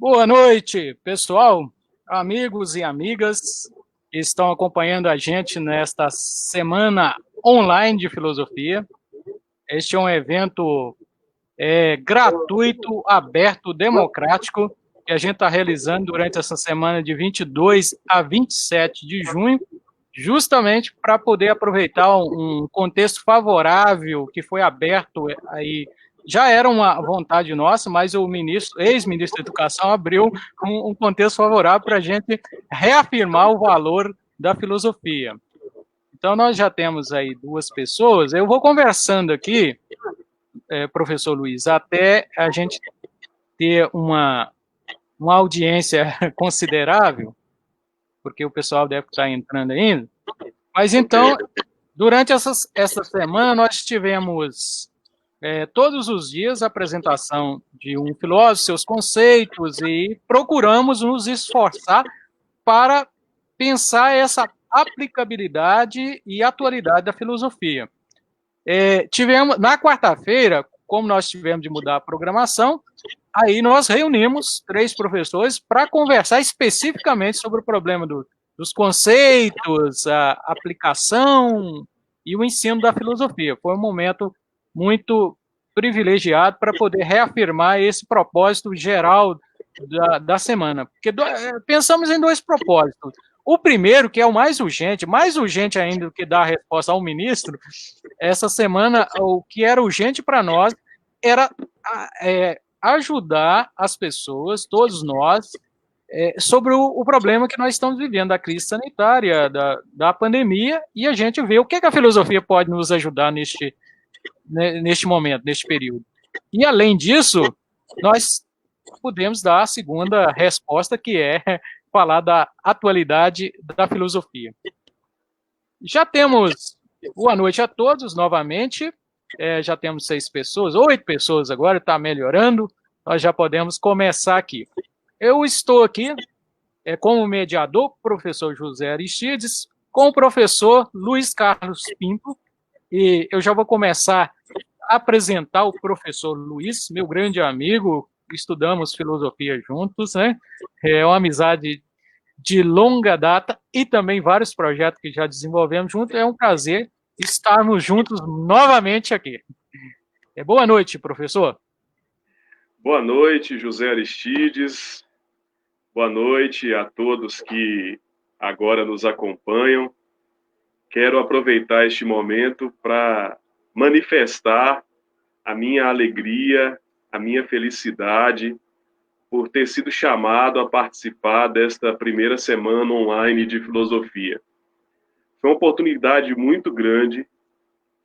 Boa noite, pessoal, amigos e amigas que estão acompanhando a gente nesta semana online de filosofia. Este é um evento gratuito, aberto, democrático, que a gente está realizando durante essa semana de 22 a 27 de junho, justamente para poder aproveitar um contexto favorável que foi aberto aí. Já era uma vontade nossa, mas o ex-ministro da Educação abriu um contexto favorável para a gente reafirmar o valor da filosofia. Então, nós já temos aí duas pessoas. Eu vou conversando aqui, professor Luiz, até a gente ter uma audiência considerável, porque o pessoal deve estar entrando ainda. Mas então, durante essa semana, nós tivemos todos os dias a apresentação de um filósofo, seus conceitos, e procuramos nos esforçar para pensar essa aplicabilidade e atualidade da filosofia. Tivemos, na quarta-feira, como nós tivemos de mudar a programação, aí nós reunimos 3 professores para conversar especificamente sobre o problema dos conceitos, a aplicação e o ensino da filosofia. Foi um momento muito privilegiado para poder reafirmar esse propósito geral da semana. Porque pensamos em 2 propósitos. O primeiro, que é o mais urgente ainda do que dar a resposta ao ministro, essa semana, o que era urgente para nós era ajudar as pessoas, todos nós, sobre o problema que nós estamos vivendo, da crise sanitária, da pandemia, e a gente vê o que a filosofia pode nos ajudar neste momento, neste período. E, além disso, nós podemos dar a segunda resposta, que é falar da atualidade da filosofia. Já temos boa noite a todos, novamente. Já temos 6 pessoas, 8 pessoas agora, está melhorando. Nós já podemos começar aqui. Eu estou aqui como mediador, professor José Aristides, com o professor Luiz Carlos Pinto, e eu já vou começar a apresentar o professor Luiz, meu grande amigo, estudamos filosofia juntos, né? É uma amizade de longa data e também vários projetos que já desenvolvemos juntos. É um prazer estarmos juntos novamente aqui. Boa noite, professor. Boa noite, José Aristides. Boa noite a todos que agora nos acompanham. Quero aproveitar este momento para manifestar a minha alegria, a minha felicidade por ter sido chamado a participar desta primeira semana online de filosofia. Foi uma oportunidade muito grande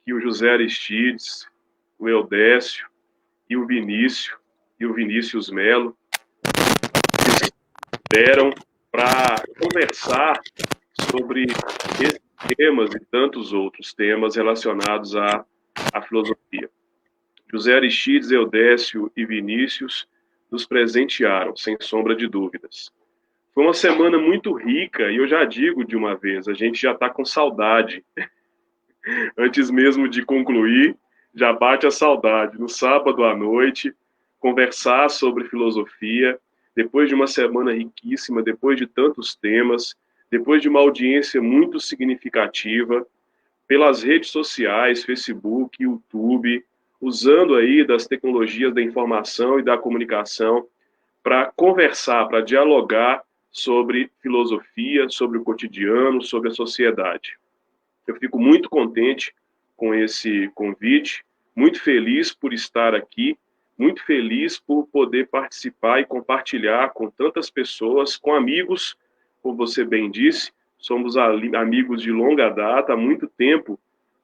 que o José Aristides, o Eudécio e o Vinícius Melo deram para conversar sobre esses temas e tantos outros temas relacionados à filosofia. José Aristides, Eudécio e Vinícius nos presentearam, sem sombra de dúvidas. Foi uma semana muito rica e eu já digo de uma vez, a gente já está com saudade. Antes mesmo de concluir, já bate a saudade. No sábado à noite, conversar sobre filosofia, depois de uma semana riquíssima, depois de tantos temas, depois de uma audiência muito significativa, pelas redes sociais, Facebook, YouTube, usando aí das tecnologias da informação e da comunicação para conversar, para dialogar sobre filosofia, sobre o cotidiano, sobre a sociedade. Eu fico muito contente com esse convite, muito feliz por estar aqui, muito feliz por poder participar e compartilhar com tantas pessoas, com amigos, como você bem disse, somos amigos de longa data, há muito tempo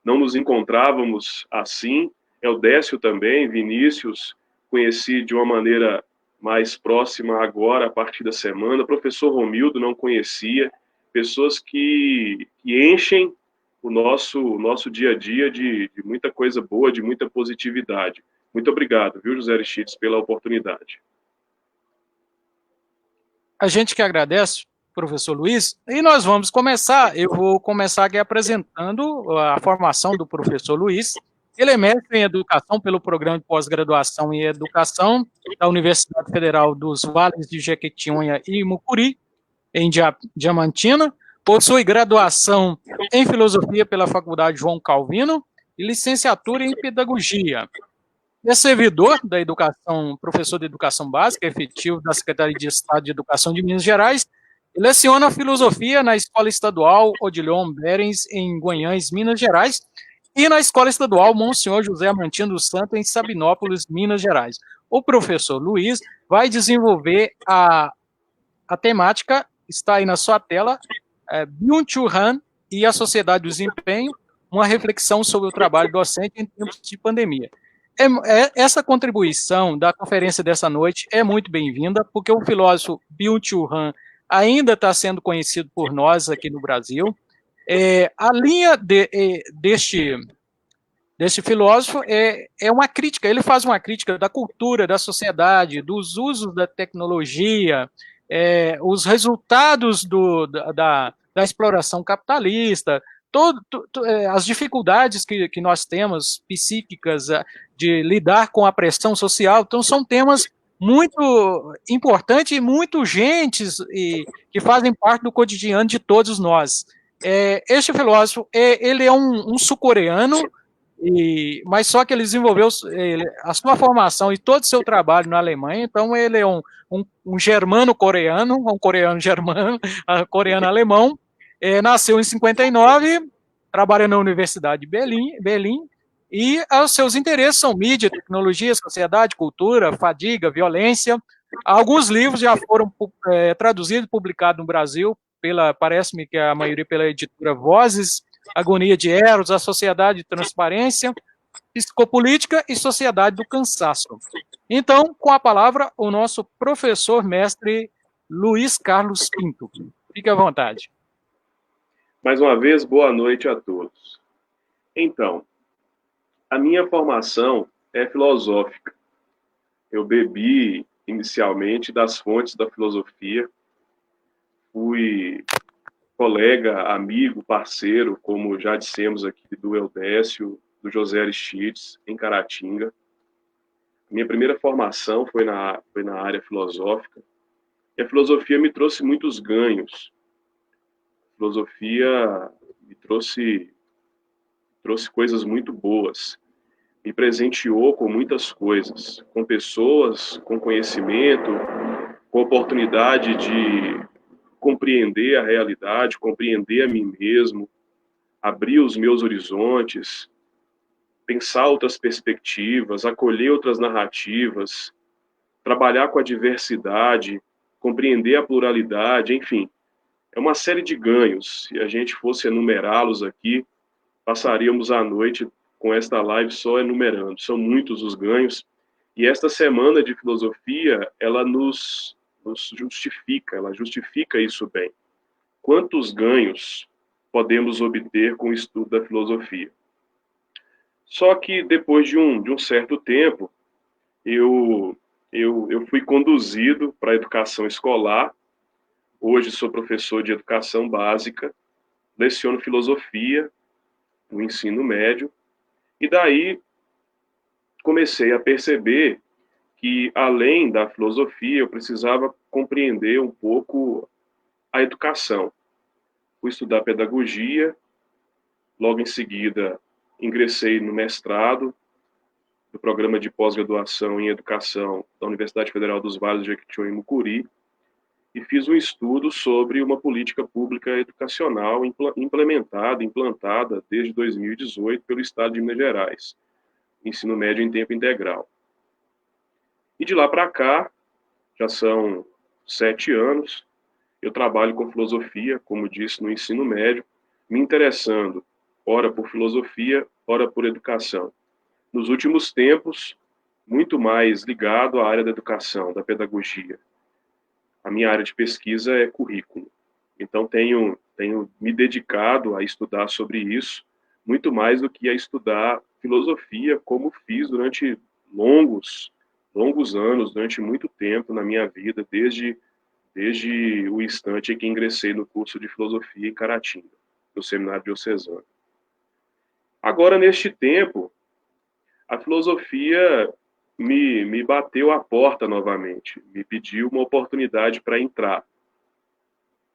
não nos encontrávamos assim. Eudécio também, Vinícius, conheci de uma maneira mais próxima agora, a partir da semana. Professor Romildo, não conhecia. Pessoas que enchem o nosso dia a dia de muita coisa boa, de muita positividade. Muito obrigado, viu, José Aristides, pela oportunidade. A gente que agradece, professor Luiz, e nós vamos começar. Eu vou começar aqui apresentando a formação do professor Luiz. Ele é mestre em educação pelo programa de pós-graduação em educação da Universidade Federal dos Vales de Jequitinhonha e Mucuri, em Diamantina. Possui graduação em filosofia pela Faculdade João Calvino e licenciatura em pedagogia. É servidor da educação, professor de educação básica efetivo da Secretaria de Estado de Educação de Minas Gerais. Ele leciona filosofia na Escola Estadual Odilon Berens, em Guanhães, Minas Gerais, e na Escola Estadual Monsenhor José Amantino dos Santos, em Sabinópolis, Minas Gerais. O professor Luiz vai desenvolver a temática, está aí na sua tela, Byung-Chul Han e a Sociedade do Desempenho, uma reflexão sobre o trabalho docente em tempos de pandemia. Essa contribuição da conferência dessa noite é muito bem-vinda, porque o filósofo Byung-Chul Han ainda está sendo conhecido por nós aqui no Brasil. A linha deste filósofo é uma crítica, ele faz uma crítica da cultura, da sociedade, dos usos da tecnologia, os resultados da exploração capitalista, as dificuldades que nós temos psíquicas de lidar com a pressão social. Então, são temas muito importantes e muito urgentes e que fazem parte do cotidiano de todos nós. Este filósofo, ele é um sul-coreano, mas só que ele desenvolveu a sua formação e todo o seu trabalho na Alemanha. Então ele é um germano-coreano, um coreano-germano, coreano-alemão. Nasceu em 59, trabalha na Universidade de Berlim, e os seus interesses são mídia, tecnologia, sociedade, cultura, fadiga, violência. Alguns livros já foram traduzidos e publicados no Brasil, parece-me que a maioria pela editora Vozes, Agonia de Eros, A Sociedade de Transparência, Psicopolítica e Sociedade do Cansaço. Então, com a palavra, o nosso professor mestre Luiz Carlos Pinto. Fique à vontade. Mais uma vez, boa noite a todos. Então, a minha formação é filosófica. Eu bebi inicialmente das fontes da filosofia, fui colega, amigo, parceiro, como já dissemos aqui, do Eudécio, do José Aristides, em Caratinga. Minha primeira formação foi na área filosófica, e a filosofia me trouxe muitos ganhos. A filosofia me trouxe coisas muito boas, me presenteou com muitas coisas, com pessoas, com conhecimento, com oportunidade de compreender a realidade, compreender a mim mesmo, abrir os meus horizontes, pensar outras perspectivas, acolher outras narrativas, trabalhar com a diversidade, compreender a pluralidade, enfim, é uma série de ganhos. Se a gente fosse enumerá-los aqui, passaríamos a noite com esta live só enumerando. São muitos os ganhos, e esta semana de filosofia, ela nos justifica, ela justifica isso bem. Quantos ganhos podemos obter com o estudo da filosofia? Só que depois de um certo tempo, eu fui conduzido para a educação escolar. Hoje sou professor de educação básica, leciono filosofia no ensino médio, e daí comecei a perceber que, além da filosofia, eu precisava compreender um pouco a educação. Fui estudar pedagogia, logo em seguida ingressei no mestrado do programa de pós-graduação em educação da Universidade Federal dos Vales de Jequitinhonha e Mucuri, e fiz um estudo sobre uma política pública educacional implantada desde 2018 pelo Estado de Minas Gerais, ensino médio em tempo integral. E de lá para cá, já são 7 anos, eu trabalho com filosofia, como disse, no ensino médio, me interessando, ora por filosofia, ora por educação. Nos últimos tempos, muito mais ligado à área da educação, da pedagogia. A minha área de pesquisa é currículo. Então, tenho me dedicado a estudar sobre isso, muito mais do que a estudar filosofia, como fiz durante longos anos, durante muito tempo na minha vida, desde o instante em que ingressei no curso de filosofia em Caratinga, no Seminário Diocesano. Agora, neste tempo, a filosofia me bateu à porta novamente, me pediu uma oportunidade para entrar.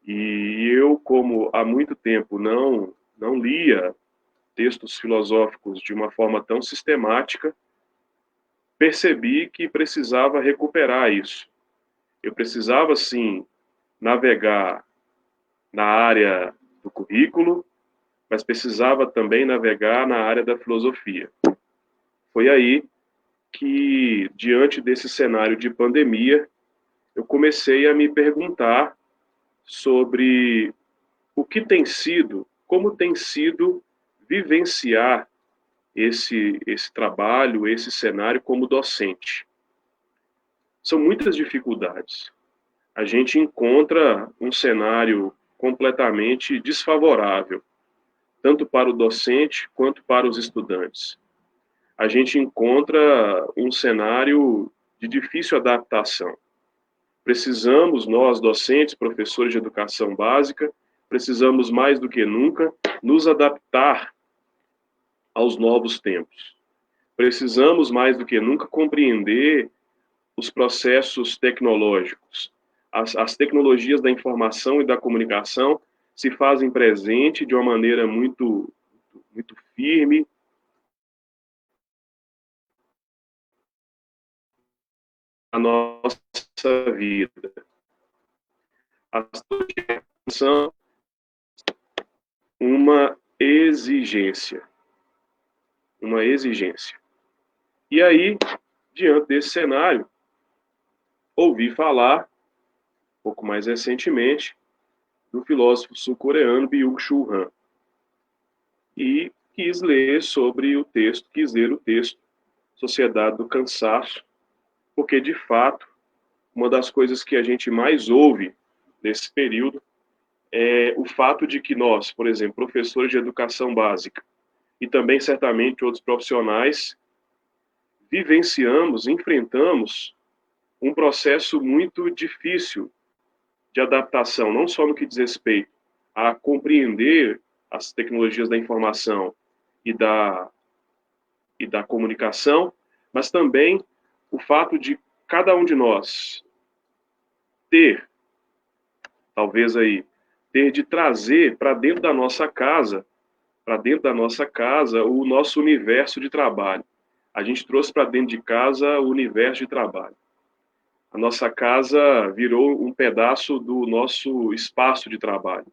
E eu, como há muito tempo não lia textos filosóficos de uma forma tão sistemática, percebi que precisava recuperar isso. Eu precisava, sim, navegar na área do currículo, mas precisava também navegar na área da filosofia. Foi aí que, diante desse cenário de pandemia, eu comecei a me perguntar sobre o que tem sido, como tem sido vivenciar esse trabalho, esse cenário como docente. São muitas dificuldades. A gente encontra um cenário completamente desfavorável, tanto para o docente quanto para os estudantes. A gente encontra um cenário de difícil adaptação. Precisamos, nós, docentes, professores de educação básica, precisamos mais do que nunca nos adaptar aos novos tempos. Precisamos mais do que nunca compreender os processos tecnológicos. As tecnologias da informação e da comunicação se fazem presente de uma maneira muito firme na nossa vida. As tecnologias são uma exigência. Uma exigência. E aí, diante desse cenário, ouvi falar, um pouco mais recentemente, do filósofo sul-coreano Byung-Chul Han. E quis ler o texto Sociedade do Cansaço, porque, de fato, uma das coisas que a gente mais ouve nesse período é o fato de que nós, por exemplo, professores de educação básica, e também, certamente, outros profissionais, vivenciamos, enfrentamos um processo muito difícil de adaptação, não só no que diz respeito a compreender as tecnologias da informação e da comunicação, mas também o fato de cada um de nós talvez aí, ter de trazer para dentro da nossa casa, o nosso universo de trabalho. A gente trouxe para dentro de casa o universo de trabalho. A nossa casa virou um pedaço do nosso espaço de trabalho.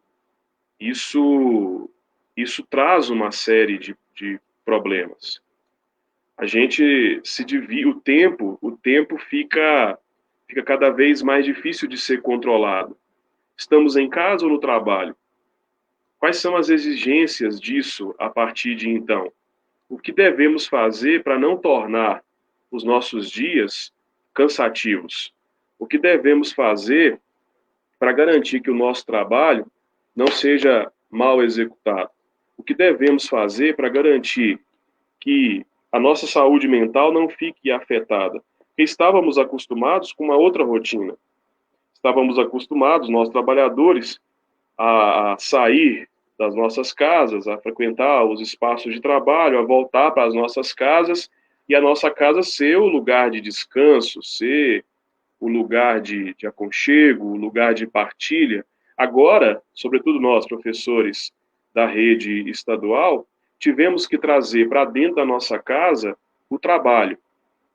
Isso traz uma série de problemas. A gente se divide, o tempo fica cada vez mais difícil de ser controlado. Estamos em casa ou no trabalho? Quais são as exigências disso a partir de então? O que devemos fazer para não tornar os nossos dias cansativos? O que devemos fazer para garantir que o nosso trabalho não seja mal executado? O que devemos fazer para garantir que a nossa saúde mental não fique afetada? Porque estávamos acostumados com uma outra rotina. Estávamos acostumados, nós trabalhadores, a sair das nossas casas, a frequentar os espaços de trabalho, a voltar para as nossas casas, e a nossa casa ser o lugar de descanso, ser o lugar de aconchego, o lugar de partilha. Agora, sobretudo nós, professores da rede estadual, tivemos que trazer para dentro da nossa casa o trabalho.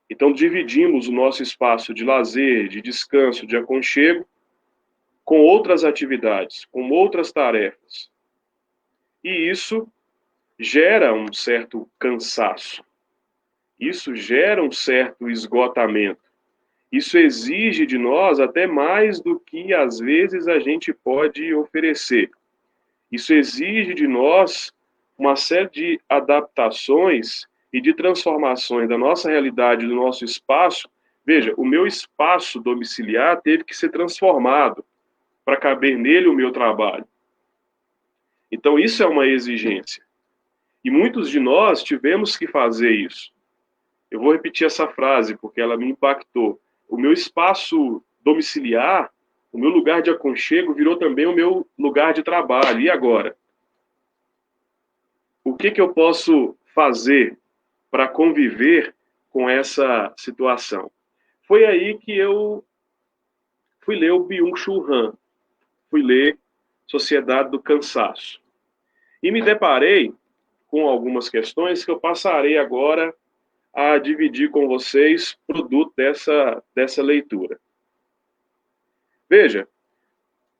Então, dividimos o nosso espaço de lazer, de descanso, de aconchego, com outras atividades, com outras tarefas. E isso gera um certo cansaço. Isso gera um certo esgotamento. Isso exige de nós até mais do que, às vezes, a gente pode oferecer. Isso exige de nós uma série de adaptações e de transformações da nossa realidade, do nosso espaço. Veja, o meu espaço domiciliar teve que ser transformado para caber nele o meu trabalho. Então, isso é uma exigência. E muitos de nós tivemos que fazer isso. Eu vou repetir essa frase, porque ela me impactou. O meu espaço domiciliar, o meu lugar de aconchego, virou também o meu lugar de trabalho. E agora? O que eu posso fazer para conviver com essa situação. Foi aí que eu fui ler o Byung-Chul Han, fui ler Sociedade do Cansaço. E me deparei com algumas questões que eu passarei agora a dividir com vocês, produto dessa leitura. Veja,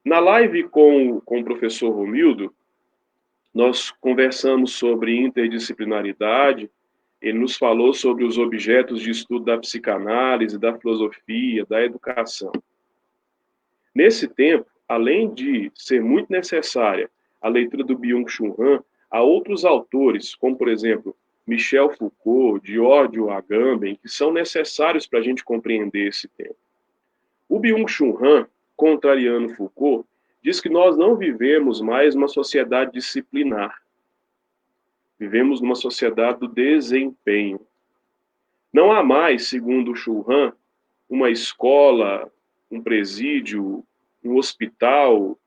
na live com o professor Romildo, nós conversamos sobre interdisciplinaridade, ele nos falou sobre os objetos de estudo da psicanálise, da filosofia, da educação. Nesse tempo, além de ser muito necessária a leitura do Byung-Chul Han, há outros autores, como, por exemplo, Michel Foucault, Giorgio Agamben, que são necessários para a gente compreender esse tempo. O Byung-Chul Han, contrariando Foucault, diz que nós não vivemos mais uma sociedade disciplinar. Vivemos numa sociedade do desempenho. Não há mais, segundo o Chul Han, uma escola, um presídio, um hospital,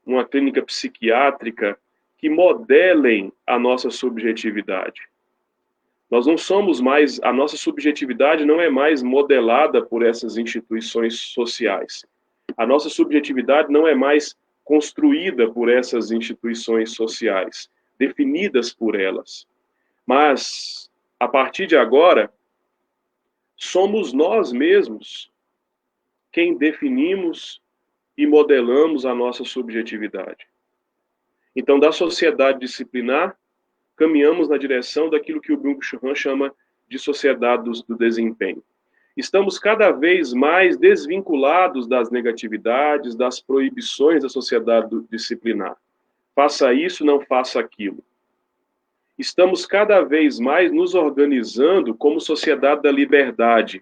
uma clínica psiquiátrica que modelem a nossa subjetividade. Nós não somos mais, a nossa subjetividade não é mais modelada por essas instituições sociais. A nossa subjetividade não é mais construída por essas instituições sociais, definidas por elas. Mas, a partir de agora, somos nós mesmos quem definimos e modelamos a nossa subjetividade. Então, da sociedade disciplinar, caminhamos na direção daquilo que o Byung-Chul Han chama de sociedade do desempenho. Estamos cada vez mais desvinculados das negatividades, das proibições da sociedade disciplinar. Faça isso, não faça aquilo. Estamos cada vez mais nos organizando como sociedade da liberdade.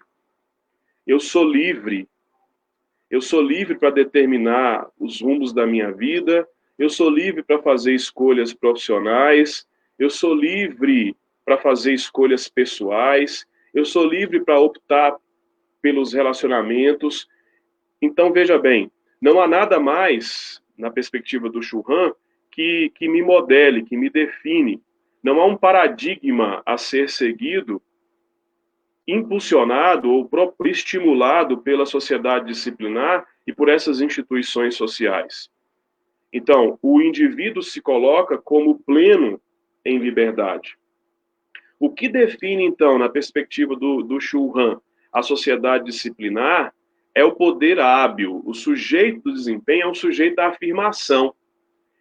Eu sou livre. Eu sou livre para determinar os rumos da minha vida. Eu sou livre para fazer escolhas profissionais. Eu sou livre para fazer escolhas pessoais. Eu sou livre para optar pelos relacionamentos. Então, veja bem, não há nada mais, na perspectiva do Chul Han, que me modele, que me define. Não há um paradigma a ser seguido, impulsionado ou próprio estimulado pela sociedade disciplinar e por essas instituições sociais. Então, o indivíduo se coloca como pleno em liberdade. O que define, então, na perspectiva do Chul Han, a sociedade disciplinar é o poder hábil. O sujeito do desempenho é um sujeito da afirmação.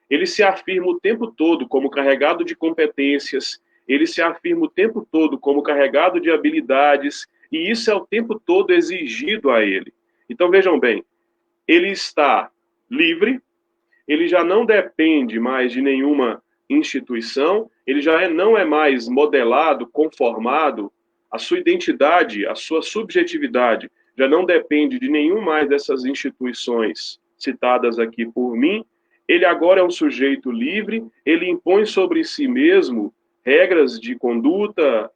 Ele se afirma o tempo todo como carregado de competências, ele se afirma o tempo todo como carregado de habilidades, e isso é o tempo todo exigido a ele. Então, vejam bem, ele está livre, ele já não depende mais de nenhuma instituição, ele já não é mais modelado, conformado, a sua identidade, a sua subjetividade já não depende de nenhum mais dessas instituições citadas aqui por mim. Ele agora é um sujeito livre, ele impõe sobre si mesmo regras de conduta,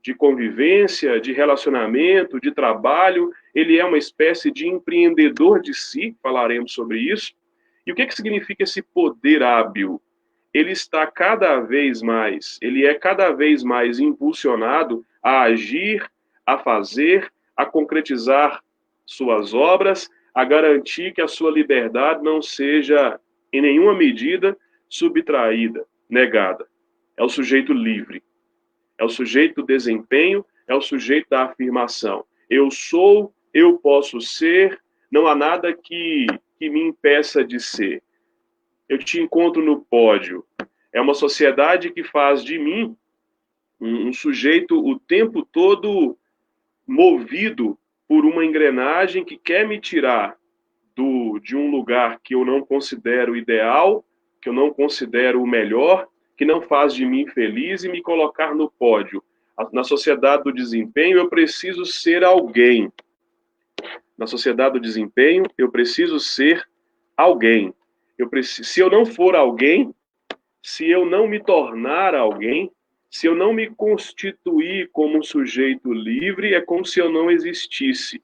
de convivência, de relacionamento, de trabalho. Ele é uma espécie de empreendedor de si, falaremos sobre isso. E o que significa esse poder hábil? Ele está cada vez mais, ele é cada vez mais impulsionado a agir, a fazer, a concretizar suas obras, a garantir que a sua liberdade não seja, em nenhuma medida, subtraída, negada. É o sujeito livre. É o sujeito do desempenho, é o sujeito da afirmação. Eu sou, eu posso ser, não há nada que me impeça de ser. Eu te encontro no pódio. É uma sociedade que faz de mim um sujeito o tempo todo movido por uma engrenagem que quer me tirar de um lugar que eu não considero ideal, que eu não considero o melhor, que não faz de mim feliz e me colocar no pódio. Na sociedade do desempenho, eu preciso ser alguém. Na sociedade do desempenho, eu preciso ser alguém. Se eu não for alguém, se eu não me tornar alguém, se eu não me constituir como um sujeito livre, é como se eu não existisse.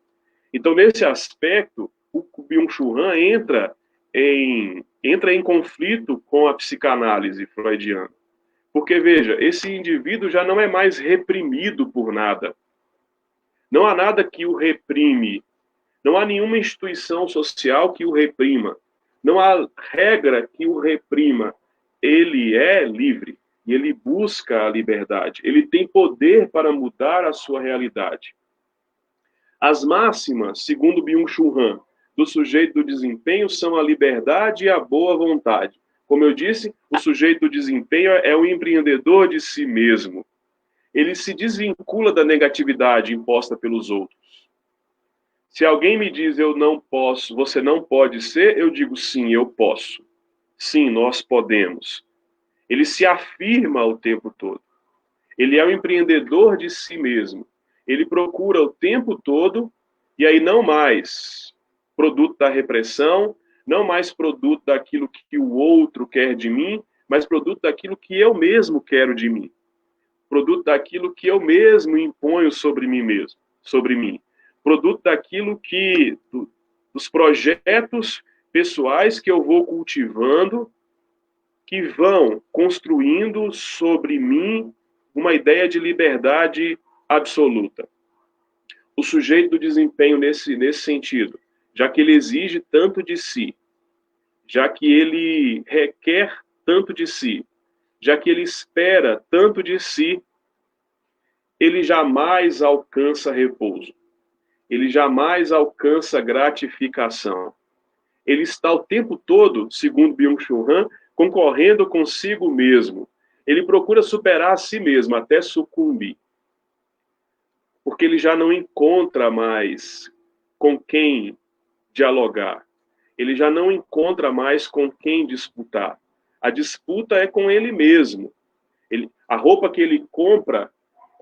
Então, nesse aspecto, o Byung-Chul Han entra em conflito com a psicanálise freudiana. Porque, veja, esse indivíduo já não é mais reprimido por nada. Não há nada que o reprime. Não há nenhuma instituição social que o reprima. Não há regra que o reprima. Ele é livre e ele busca a liberdade. Ele tem poder para mudar a sua realidade. As máximas, segundo Byung-Chul Han, do sujeito do desempenho são a liberdade e a boa vontade. Como eu disse, o sujeito do desempenho é o empreendedor de si mesmo. Ele se desvincula da negatividade imposta pelos outros. Se alguém me diz eu não posso, você não pode ser, eu digo sim, eu posso. Sim, nós podemos. Ele se afirma o tempo todo. Ele é o empreendedor de si mesmo. Ele procura o tempo todo, e aí não mais produto da repressão, não mais produto daquilo que o outro quer de mim, mas produto daquilo que eu mesmo quero de mim. Produto daquilo que eu mesmo imponho sobre mim mesmo, sobre mim. Produto daquilo que, dos projetos pessoais que eu vou cultivando, que vão construindo sobre mim uma ideia de liberdade absoluta. O sujeito do desempenho nesse sentido, já que ele exige tanto de si, já que ele requer tanto de si, já que ele espera tanto de si, ele jamais alcança repouso. Ele jamais alcança gratificação. Ele está o tempo todo, segundo Byung-Chul Han, concorrendo consigo mesmo. Ele procura superar a si mesmo até sucumbir. Porque ele já não encontra mais com quem dialogar. Ele já não encontra mais com quem disputar. A disputa é com ele mesmo. A roupa que ele compra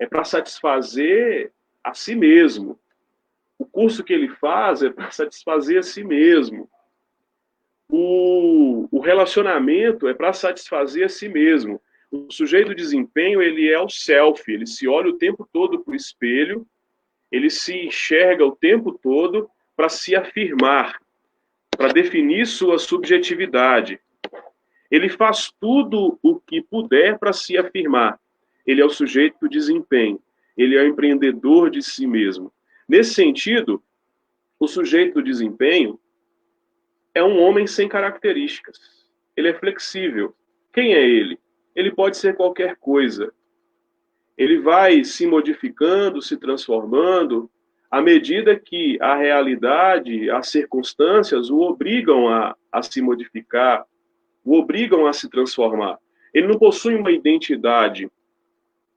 é para satisfazer a si mesmo. O curso que ele faz é para satisfazer a si mesmo. O relacionamento é para satisfazer a si mesmo. O sujeito do desempenho, ele é o self, ele se olha o tempo todo para o espelho, ele se enxerga o tempo todo para se afirmar, para definir sua subjetividade. Ele faz tudo o que puder para se afirmar. Ele é o sujeito do desempenho, ele é o empreendedor de si mesmo. Nesse sentido, o sujeito do desempenho é um homem sem características. Ele é flexível. Quem é ele? Ele pode ser qualquer coisa. Ele vai se modificando, se transformando, à medida que a realidade, as circunstâncias o obrigam a se modificar, o obrigam a se transformar. Ele não possui uma identidade.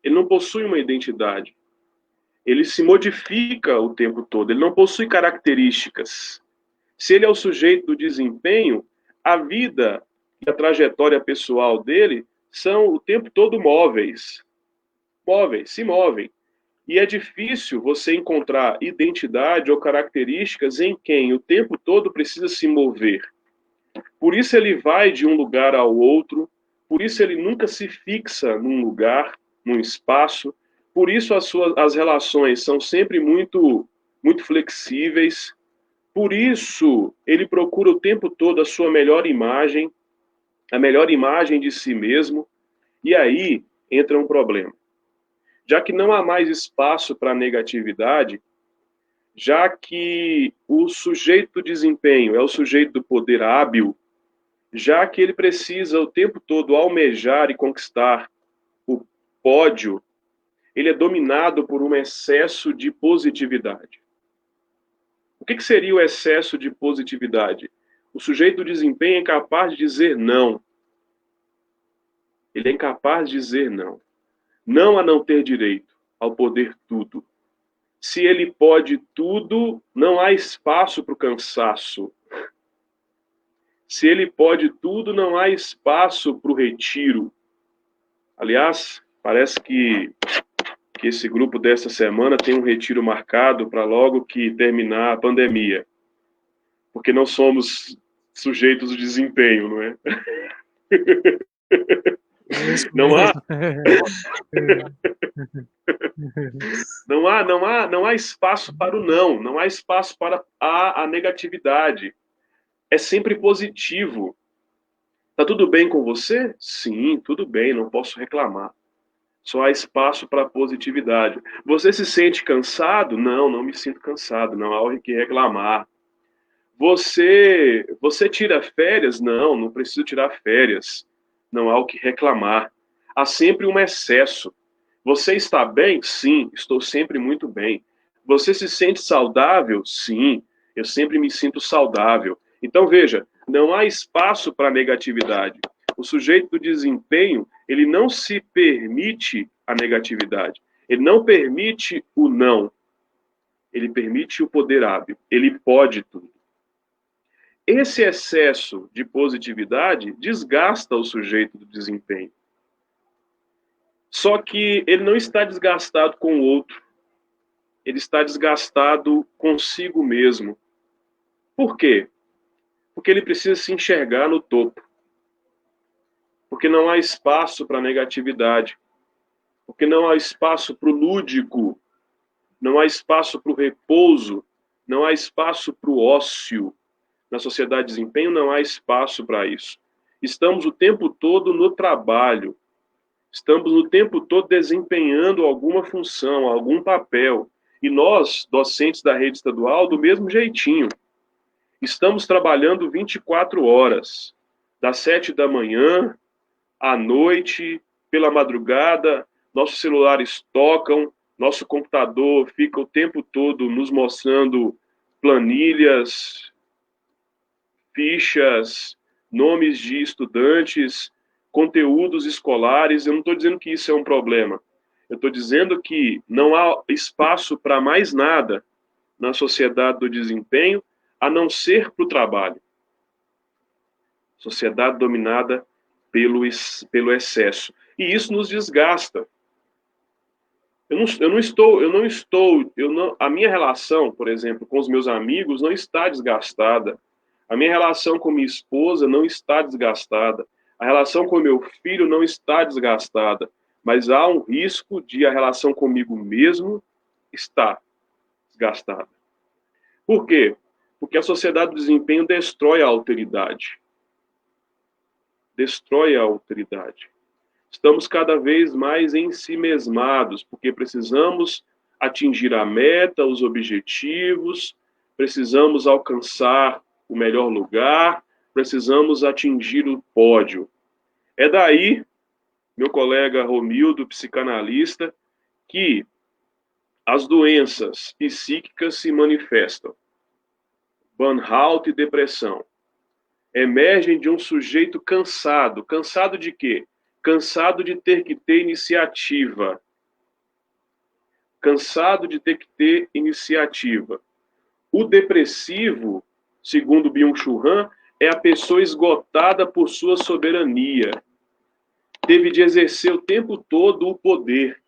Ele não possui uma identidade. Ele se modifica o tempo todo. Ele não possui características. Se ele é o sujeito do desempenho, a vida e a trajetória pessoal dele são o tempo todo móveis. Móveis, se movem. E é difícil você encontrar identidade ou características em quem o tempo todo precisa se mover. Por isso ele vai de um lugar ao outro, por isso ele nunca se fixa num lugar, num espaço, por isso as relações são sempre muito flexíveis, por isso ele procura o tempo todo a sua melhor imagem, a melhor imagem de si mesmo, e aí entra um problema. Já que não há mais espaço para negatividade, já que o sujeito do desempenho é o sujeito do poder hábil, já que ele precisa o tempo todo almejar e conquistar o pódio, ele é dominado por um excesso de positividade. O que seria o excesso de positividade? O sujeito do desempenho é incapaz de dizer não. Ele é incapaz de dizer não. Não a não ter direito ao poder tudo. Se ele pode tudo, não há espaço para o cansaço. Se ele pode tudo, não há espaço para o retiro. Aliás, parece que esse grupo dessa semana tem um retiro marcado para logo que terminar a pandemia. Porque não somos sujeitos de desempenho, não é? Não há, não há espaço para o não há espaço para a negatividade. É sempre positivo. Tá tudo bem com você? Sim, tudo bem, não posso reclamar. Só há espaço para positividade. Você se sente cansado? Não, não me sinto cansado, não há o que reclamar. Você tira férias? Não, não preciso tirar férias. Não há o que reclamar. Há sempre um excesso. Você está bem? Sim, estou sempre muito bem. Você se sente saudável? Sim, eu sempre me sinto saudável. Então veja, não há espaço para negatividade. O sujeito do desempenho, ele não se permite a negatividade. Ele não permite o não. Ele permite o poder hábil. Ele pode tudo. Esse excesso de positividade desgasta o sujeito do desempenho. Só que ele não está desgastado com o outro. Ele está desgastado consigo mesmo. Por quê? Porque ele precisa se enxergar no topo. Porque não há espaço para negatividade. Porque não há espaço para o lúdico. Não há espaço para o repouso. Não há espaço para o ócio. Na sociedade de desempenho não há espaço para isso. Estamos o tempo todo no trabalho. Estamos o tempo todo desempenhando alguma função, algum papel. E nós, docentes da rede estadual, do mesmo jeitinho. Estamos trabalhando 24 horas, das 7 da manhã, à noite, pela madrugada, nossos celulares tocam, nosso computador fica o tempo todo nos mostrando planilhas, fichas, nomes de estudantes, conteúdos escolares. Eu não estou dizendo que isso é um problema. Eu estou dizendo que não há espaço para mais nada na sociedade do desempenho, a não ser para o trabalho. Sociedade dominada pelo excesso. E isso nos desgasta. A minha relação, por exemplo, com os meus amigos não está desgastada. A minha relação com minha esposa não está desgastada. A relação com meu filho não está desgastada. Mas há um risco de a relação comigo mesmo estar desgastada. Por quê? Porque a sociedade do desempenho destrói a alteridade. Destrói a alteridade. Estamos cada vez mais ensimesmados, porque precisamos atingir a meta, os objetivos, precisamos alcançar o melhor lugar, precisamos atingir o pódio. É daí, meu colega Romildo, psicanalista, que as doenças psíquicas se manifestam. Burnout e depressão emergem de um sujeito cansado. Cansado de quê? Cansado de ter que ter iniciativa. Cansado de ter que ter iniciativa. O depressivo, segundo Byung-Chul Han, é a pessoa esgotada por sua soberania. Teve de exercer o tempo todo o poder.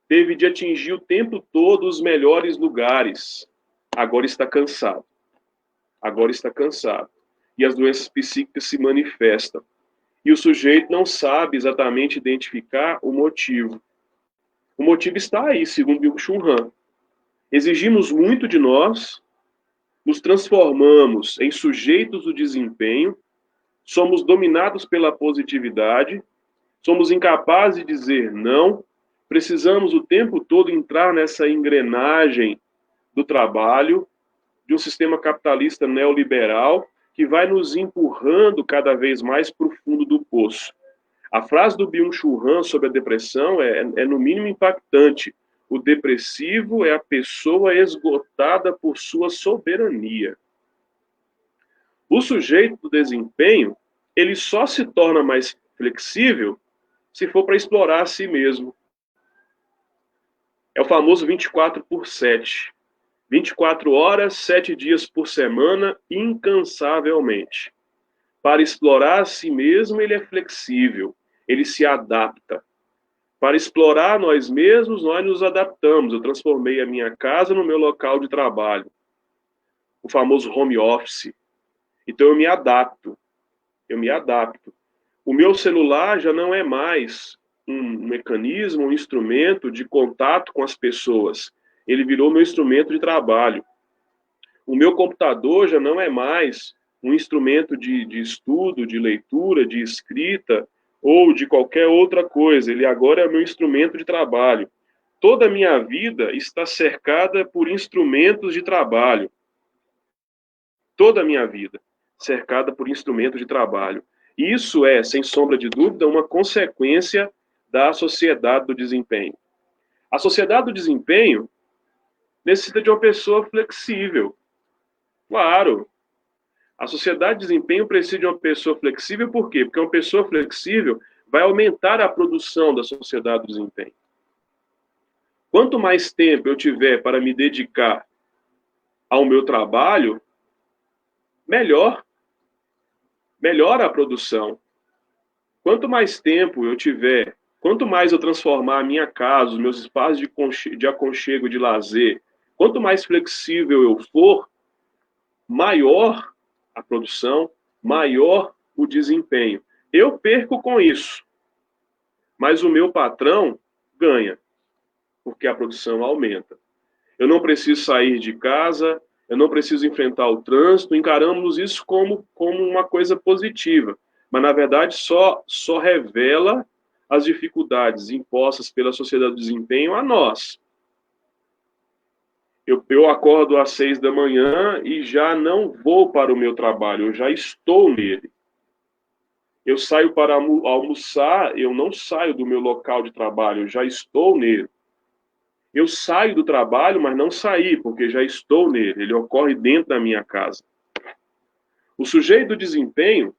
Teve de atingir o tempo todo os melhores lugares. Agora está cansado. Agora está cansado. E as doenças psíquicas se manifestam. E o sujeito não sabe exatamente identificar o motivo. O motivo está aí, segundo Byung-Chul Han. Exigimos muito de nós, nos transformamos em sujeitos do desempenho, somos dominados pela positividade, somos incapazes de dizer não, precisamos o tempo todo entrar nessa engrenagem do trabalho, de um sistema capitalista neoliberal, que vai nos empurrando cada vez mais para o fundo do poço. A frase do Byung-Chul Han sobre a depressão é no mínimo impactante. O depressivo é a pessoa esgotada por sua soberania. O sujeito do desempenho, ele só se torna mais flexível se for para explorar a si mesmo. É o famoso 24/7. 24 horas, 7 dias por semana, incansavelmente. Para explorar a si mesmo, ele é flexível, ele se adapta. Para explorar nós mesmos, nós nos adaptamos. Eu transformei a minha casa no meu local de trabalho. O famoso home office. Então eu me adapto. O meu celular já não é mais um mecanismo, um instrumento de contato com as pessoas. Ele virou meu instrumento de trabalho. O meu computador já não é mais um instrumento de estudo, de leitura, de escrita, ou de qualquer outra coisa. Ele agora é meu instrumento de trabalho. Toda a minha vida está cercada por instrumentos de trabalho. Toda a minha vida cercada por instrumentos de trabalho. Isso é, sem sombra de dúvida, uma consequência da sociedade do desempenho. A sociedade do desempenho necessita de uma pessoa flexível. Claro. A sociedade de desempenho precisa de uma pessoa flexível, por quê? Porque uma pessoa flexível vai aumentar a produção da sociedade do desempenho. Quanto mais tempo eu tiver para me dedicar ao meu trabalho, melhor a produção. Quanto mais tempo eu tiver, quanto mais eu transformar a minha casa, os meus espaços de aconchego, de lazer, quanto mais flexível eu for, maior a produção, maior o desempenho. Eu perco com isso, mas o meu patrão ganha, porque a produção aumenta. Eu não preciso sair de casa, eu não preciso enfrentar o trânsito, encaramos isso como uma coisa positiva, mas na verdade só revela as dificuldades impostas pela sociedade do desempenho a nós. Eu acordo às 6 da manhã e já não vou para o meu trabalho, eu já estou nele. Eu saio para almoçar, eu não saio do meu local de trabalho, eu já estou nele. Eu saio do trabalho, mas não saí, porque já estou nele. Ele ocorre dentro da minha casa. O sujeito do desempenho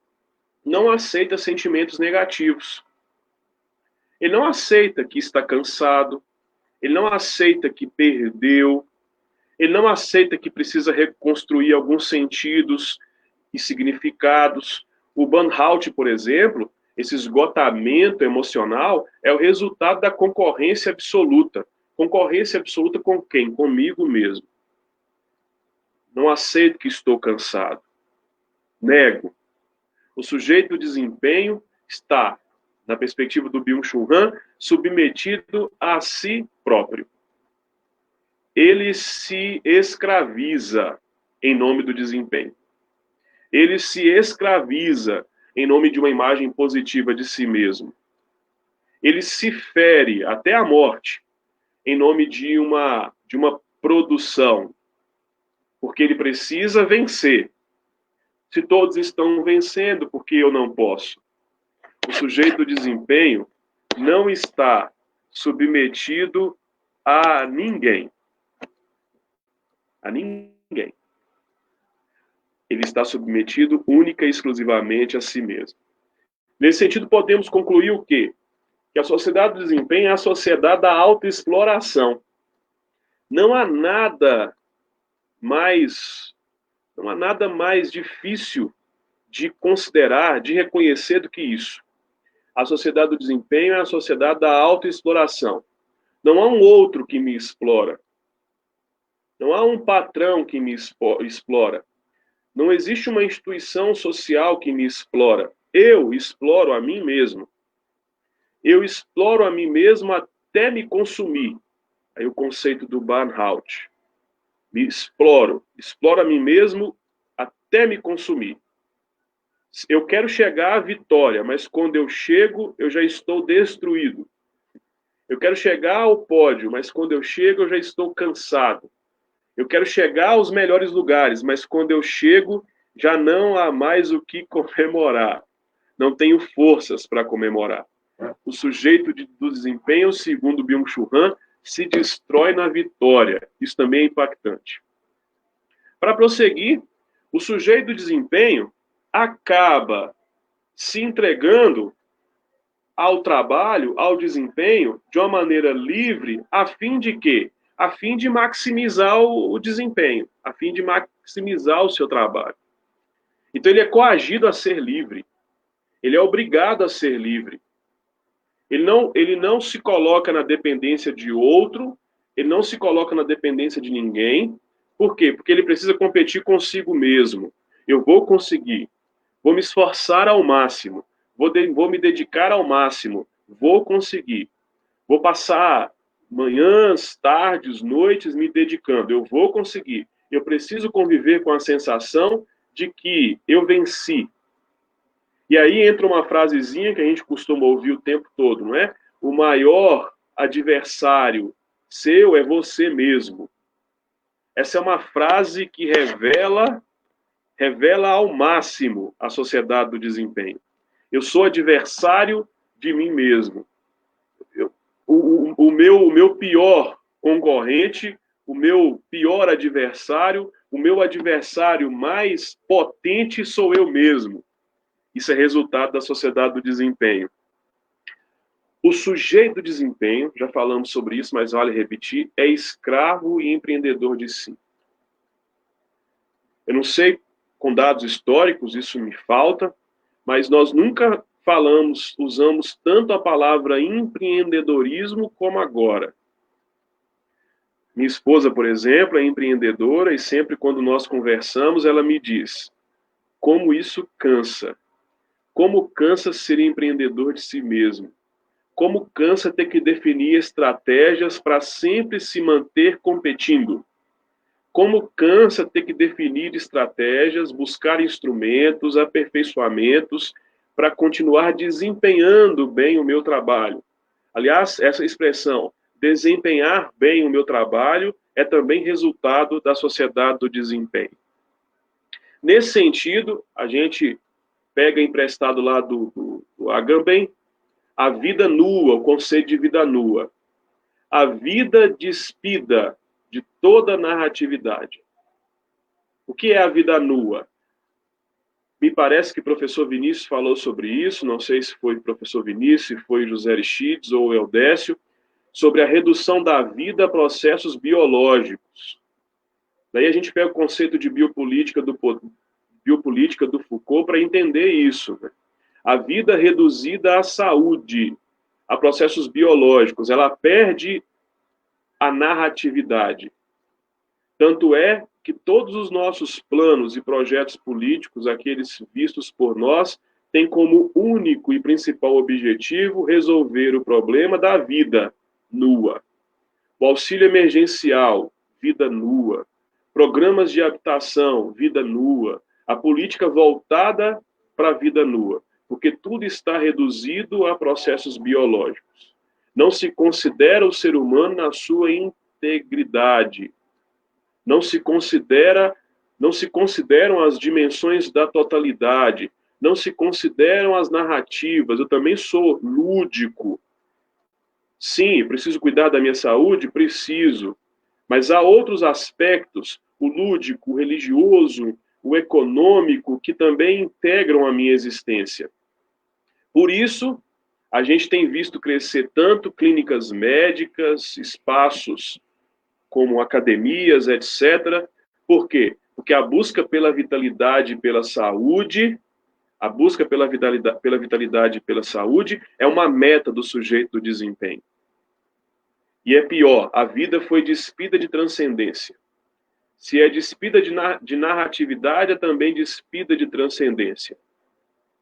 não aceita sentimentos negativos. Ele não aceita que está cansado, ele não aceita que perdeu, ele não aceita que precisa reconstruir alguns sentidos e significados. O burnout, por exemplo, esse esgotamento emocional, é o resultado da concorrência absoluta. Concorrência absoluta com quem? Comigo mesmo. Não aceito que estou cansado. Nego. O sujeito do desempenho está, na perspectiva do Byung-Chul Han, submetido a si próprio. Ele se escraviza em nome do desempenho. Ele se escraviza em nome de uma imagem positiva de si mesmo. Ele se fere até a morte em nome de uma produção, porque ele precisa vencer. Se todos estão vencendo, por que eu não posso? O sujeito do desempenho não está submetido a ninguém. A ninguém. Ele está submetido única e exclusivamente a si mesmo. Nesse sentido, podemos concluir o quê? Que a sociedade do desempenho é a sociedade da autoexploração. Não há nada mais difícil de considerar, de reconhecer do que isso. A sociedade do desempenho é a sociedade da autoexploração. Não há um outro que me explora. Não há um patrão que me explora. Não existe uma instituição social que me explora. Eu exploro a mim mesmo. Eu exploro a mim mesmo até me consumir. Aí o conceito do burnout. Me exploro a mim mesmo até me consumir. Eu quero chegar à vitória, mas quando eu chego, eu já estou destruído. Eu quero chegar ao pódio, mas quando eu chego, eu já estou cansado. Eu quero chegar aos melhores lugares, mas quando eu chego, já não há mais o que comemorar. Não tenho forças para comemorar. O sujeito do desempenho, segundo Byung-Chul Han, se destrói na vitória. Isso também é impactante. Para prosseguir, o sujeito do desempenho acaba se entregando ao trabalho, ao desempenho, de uma maneira livre, a fim de quê? A fim de maximizar o desempenho, a fim de maximizar o seu trabalho. Então ele é coagido a ser livre, ele é obrigado a ser livre. Ele não se coloca na dependência de outro, ele não se coloca na dependência de ninguém. Por quê? Porque ele precisa competir consigo mesmo. Eu vou conseguir, vou me esforçar ao máximo, vou me dedicar ao máximo, vou conseguir. Vou passar manhãs, tardes, noites me dedicando, eu vou conseguir. Eu preciso conviver com a sensação de que eu venci. E aí entra uma frasezinha que a gente costuma ouvir o tempo todo, não é? O maior adversário seu é você mesmo. Essa é uma frase que revela ao máximo a sociedade do desempenho. Eu sou adversário de mim mesmo. O meu pior concorrente, o meu pior adversário, o meu adversário mais potente sou eu mesmo. Isso é resultado da sociedade do desempenho. O sujeito do desempenho, já falamos sobre isso, mas vale repetir, é escravo e empreendedor de si. Eu não sei, com dados históricos, isso me falta, mas nós nunca usamos tanto a palavra empreendedorismo como agora. Minha esposa, por exemplo, é empreendedora e sempre quando nós conversamos, ela me diz: como isso cansa. Como cansa ser empreendedor de si mesmo. Como cansa ter que definir estratégias para sempre se manter competindo. Como cansa ter que definir estratégias, buscar instrumentos, aperfeiçoamentos para continuar desempenhando bem o meu trabalho. Aliás, essa expressão, desempenhar bem o meu trabalho, é também resultado da sociedade do desempenho. Nesse sentido, a gente pega emprestado lá do Agamben, a vida nua, o conceito de vida nua. A vida despida de toda narratividade. O que é a vida nua? Me parece que o professor Vinícius falou sobre isso, não sei se foi o professor Vinícius, se foi José Aristides ou Eudécio, sobre a redução da vida a processos biológicos. Daí a gente pega o conceito de biopolítica do Foucault para entender isso. Né? A vida reduzida à saúde, a processos biológicos, ela perde a narratividade. Tanto é que todos os nossos planos e projetos políticos, aqueles vistos por nós, têm como único e principal objetivo resolver o problema da vida nua. O auxílio emergencial, vida nua. Programas de habitação, vida nua. A política voltada para a vida nua. Porque tudo está reduzido a processos biológicos. Não se considera o ser humano na sua integridade. Não se consideram as dimensões da totalidade, não se consideram as narrativas. Eu também sou lúdico. Sim, preciso cuidar da minha saúde? Preciso. Mas há outros aspectos, o lúdico, o religioso, o econômico, que também integram a minha existência. Por isso, a gente tem visto crescer tanto clínicas médicas, espaços como academias, etc. Por quê? Porque a busca pela vitalidade e pela saúde, a busca pela vitalidade e pela saúde é uma meta do sujeito do desempenho. E é pior, a vida foi despida de transcendência. Se é despida de narratividade, é também despida de transcendência.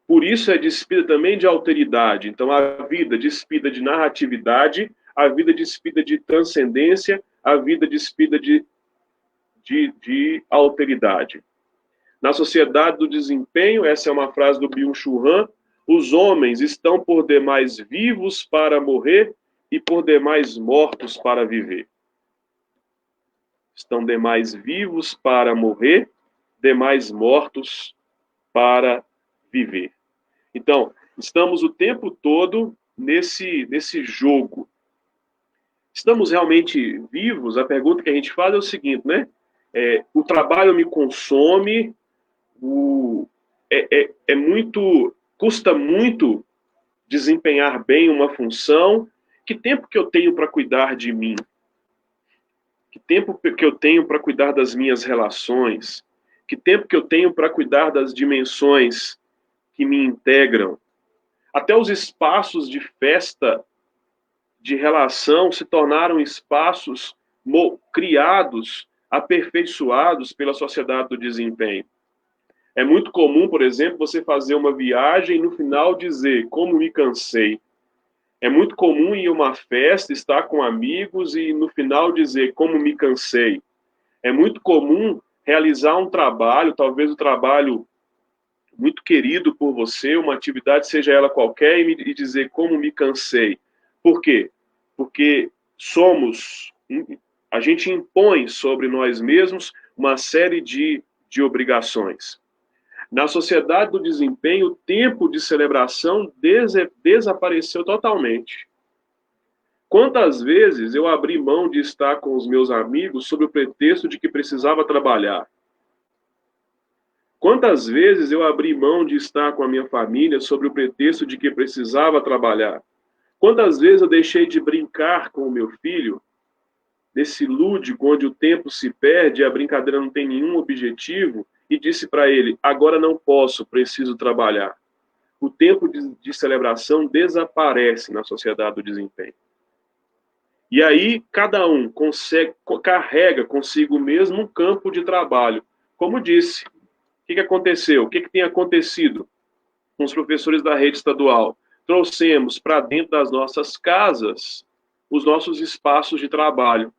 Por isso é despida também de alteridade. Então, a vida despida de narratividade, a vida despida de transcendência, a vida despida de alteridade. Na sociedade do desempenho, essa é uma frase do Byung-Chul Han, os homens estão por demais vivos para morrer e por demais mortos para viver. Estão demais vivos para morrer, demais mortos para viver. Então, estamos o tempo todo nesse jogo. Estamos realmente vivos? A pergunta que a gente faz é o seguinte, né? O trabalho me consome, custa muito desempenhar bem uma função. Que tempo que eu tenho para cuidar de mim? Que tempo que eu tenho para cuidar das minhas relações? Que tempo que eu tenho para cuidar das dimensões que me integram? Até os espaços de festa, de relação, se tornaram espaços criados, aperfeiçoados pela sociedade do desempenho. É muito comum, por exemplo, você fazer uma viagem e no final dizer como me cansei. É muito comum ir a uma festa, estar com amigos e no final dizer como me cansei. É muito comum realizar um trabalho, talvez um trabalho muito querido por você, uma atividade, seja ela qualquer, e dizer como me cansei. Por quê? Porque a gente impõe sobre nós mesmos uma série de obrigações. Na sociedade do desempenho, o tempo de celebração desapareceu totalmente. Quantas vezes eu abri mão de estar com os meus amigos sob o pretexto de que precisava trabalhar? Quantas vezes eu abri mão de estar com a minha família sob o pretexto de que precisava trabalhar? Quantas vezes eu deixei de brincar com o meu filho, nesse lúdico onde o tempo se perde e a brincadeira não tem nenhum objetivo, e disse para ele, agora não posso, preciso trabalhar. O tempo de celebração desaparece na sociedade do desempenho. E aí, cada um carrega consigo mesmo um campo de trabalho. Como disse, o que aconteceu? O que tem acontecido com os professores da rede estadual? Trouxemos para dentro das nossas casas os nossos espaços de trabalho.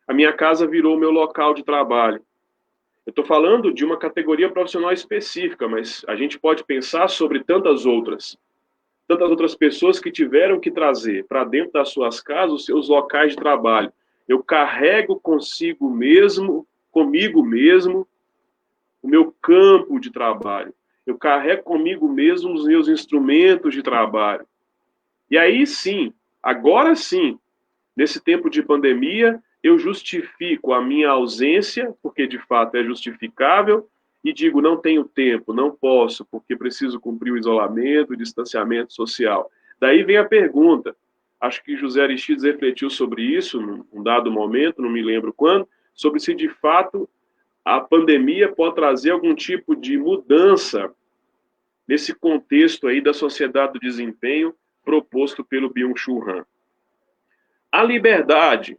A minha casa virou meu local de trabalho. Eu estou falando de uma categoria profissional específica, mas a gente pode pensar sobre tantas outras pessoas que tiveram que trazer para dentro das suas casas os seus locais de trabalho. Eu carrego comigo mesmo, o meu campo de trabalho. Eu carrego comigo mesmo os meus instrumentos de trabalho. E aí sim, agora sim, nesse tempo de pandemia, eu justifico a minha ausência, porque de fato é justificável, e digo, não tenho tempo, não posso, porque preciso cumprir o isolamento, o distanciamento social. Daí vem a pergunta, acho que José Aristides refletiu sobre isso num dado momento, não me lembro quando, sobre se de fato a pandemia pode trazer algum tipo de mudança nesse contexto aí da sociedade do desempenho proposto pelo Byung-Chul Han. A liberdade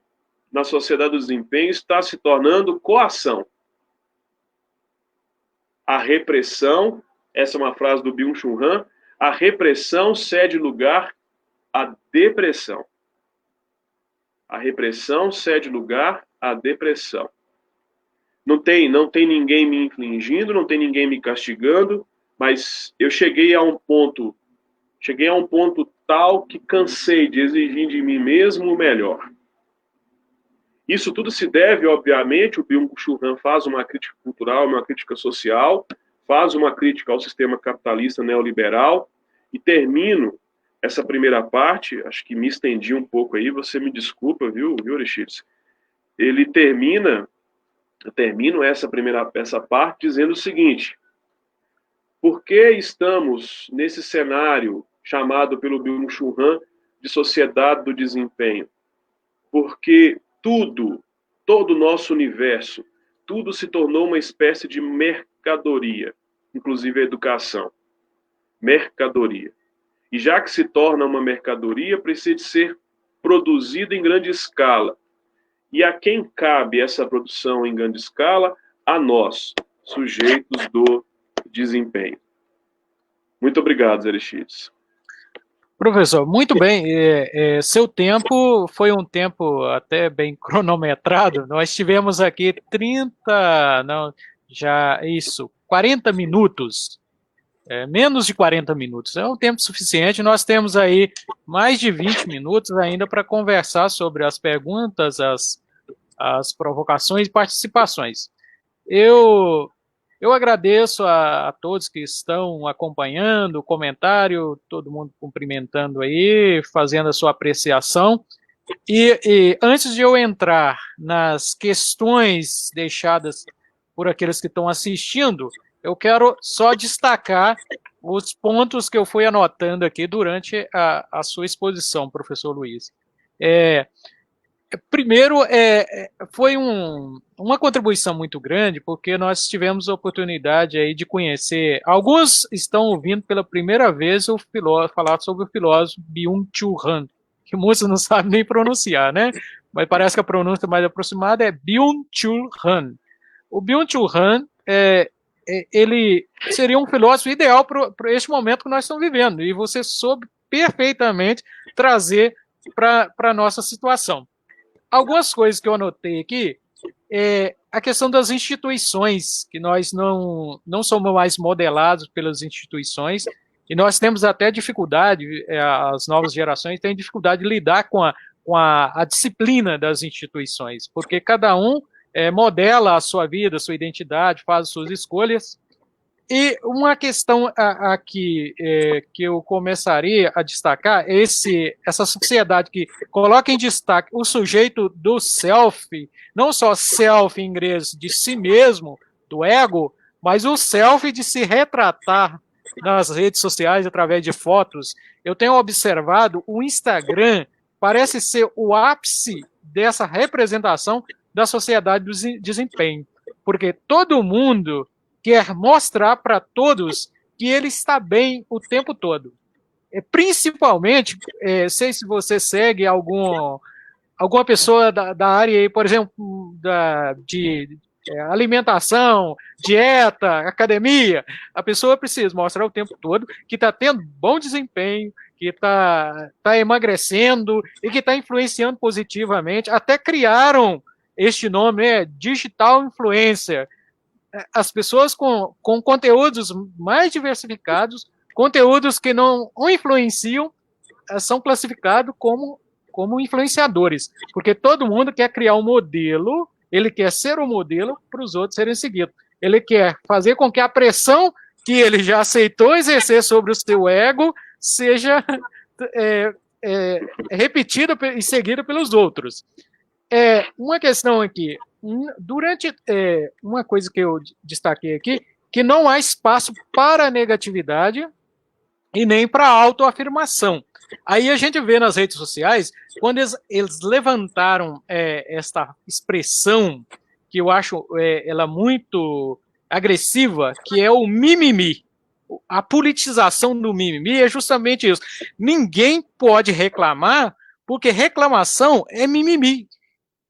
na sociedade do desempenho está se tornando coação. A repressão, essa é uma frase do Byung-Chul Han, a repressão cede lugar à depressão. A repressão cede lugar à depressão. Não tem ninguém me infligindo, não tem ninguém me castigando, mas eu cheguei a um ponto tal que cansei de exigir de mim mesmo o melhor. Isso tudo se deve, obviamente, o Byung-Chul Han faz uma crítica cultural, uma crítica social, faz uma crítica ao sistema capitalista neoliberal, e termino essa primeira parte, acho que me estendi um pouco aí, você me desculpa, viu Aristides? Eu termino essa parte dizendo o seguinte, por que estamos nesse cenário chamado pelo Byung-Chul Han de sociedade do desempenho? Porque todo o nosso universo, tudo se tornou uma espécie de mercadoria, inclusive a educação. Mercadoria. E já que se torna uma mercadoria, precisa de ser produzida em grande escala. E a quem cabe essa produção em grande escala? A nós, sujeitos do desempenho. Muito obrigado, Aristides. Professor, muito bem. Seu tempo foi um tempo até bem cronometrado. Nós tivemos aqui 40 minutos. Menos de 40 minutos. É um tempo suficiente. Nós temos aí mais de 20 minutos ainda para conversar sobre as perguntas, as provocações e participações. Eu agradeço a todos que estão acompanhando o comentário, todo mundo cumprimentando aí, fazendo a sua apreciação. E antes de eu entrar nas questões deixadas por aqueles que estão assistindo, eu quero só destacar os pontos que eu fui anotando aqui durante a sua exposição, professor Luiz. Primeiro, foi uma contribuição muito grande, porque nós tivemos a oportunidade aí de conhecer, alguns estão ouvindo pela primeira vez falar sobre o filósofo Byung-Chul Han, que muitos não sabem nem pronunciar, né? Mas parece que a pronúncia mais aproximada é Byung-Chul Han. O Byung-Chul Han, ele seria um filósofo ideal para este momento que nós estamos vivendo, e você soube perfeitamente trazer para a nossa situação. Algumas coisas que eu anotei aqui, a questão das instituições, que nós não somos mais modelados pelas instituições, e nós temos até dificuldade, as novas gerações têm dificuldade de lidar com a disciplina das instituições, porque cada um modela a sua vida, a sua identidade, faz as suas escolhas. E uma questão aqui que eu começaria a destacar é essa sociedade que coloca em destaque o sujeito do self, não só self em inglês de si mesmo, do ego, mas o self de se retratar nas redes sociais através de fotos. Eu tenho observado o Instagram parece ser o ápice dessa representação da sociedade do desempenho, porque todo mundo quer mostrar para todos que ele está bem o tempo todo. Principalmente, sei se você segue alguma pessoa da área, aí, por exemplo, de alimentação, dieta, academia, a pessoa precisa mostrar o tempo todo que está tendo bom desempenho, que está emagrecendo e que está influenciando positivamente. Até criaram este nome, digital influencer. As pessoas com conteúdos mais diversificados, conteúdos que não o influenciam, são classificados como influenciadores, porque todo mundo quer criar um modelo, ele quer ser um modelo para os outros serem seguidos. Ele quer fazer com que a pressão que ele já aceitou exercer sobre o seu ego seja repetida e seguida pelos outros. Uma questão aqui, uma coisa que eu destaquei aqui, que não há espaço para negatividade e nem para autoafirmação. Aí a gente vê nas redes sociais, quando eles levantaram esta expressão, que eu acho ela muito agressiva, que é o mimimi. A politização do mimimi é justamente isso. Ninguém pode reclamar, porque reclamação é mimimi.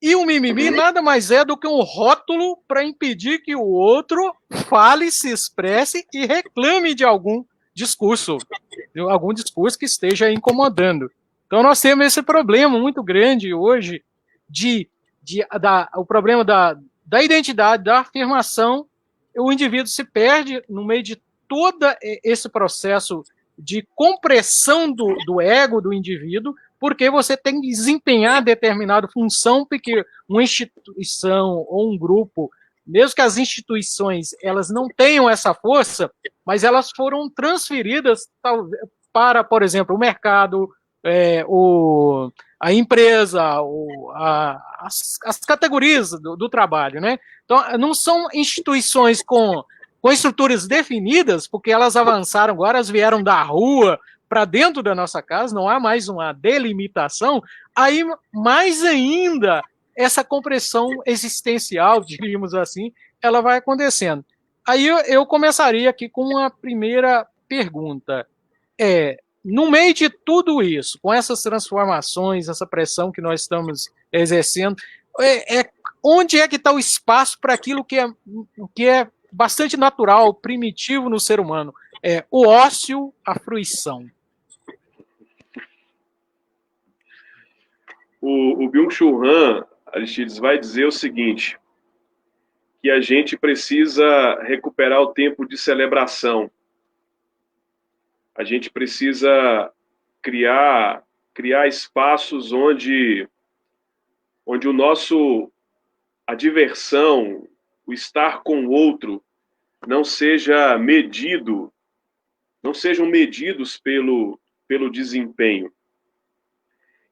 E o mimimi nada mais é do que um rótulo para impedir que o outro fale, se expresse e reclame de algum discurso que esteja incomodando. Então nós temos esse problema muito grande hoje o problema da identidade, da afirmação. O indivíduo se perde no meio de todo esse processo de compressão do ego do indivíduo, porque você tem que desempenhar determinada função, porque uma instituição ou um grupo, mesmo que as instituições elas não tenham essa força, mas elas foram transferidas para, por exemplo, o mercado, a empresa, as categorias do trabalho, né? Então, não são instituições com estruturas definidas, porque elas avançaram agora, elas vieram da rua para dentro da nossa casa, não há mais uma delimitação, aí mais ainda essa compressão existencial, diríamos assim, ela vai acontecendo. Aí eu começaria aqui com uma primeira pergunta. No meio de tudo isso, com essas transformações, essa pressão que nós estamos exercendo, onde é que está o espaço para aquilo que é bastante natural, primitivo no ser humano? O ócio, a fruição. O Byung-Chul Han, Aristides, vai dizer o seguinte, que a gente precisa recuperar o tempo de celebração. A gente precisa criar espaços onde a diversão, o estar com o outro, não sejam medidos pelo desempenho.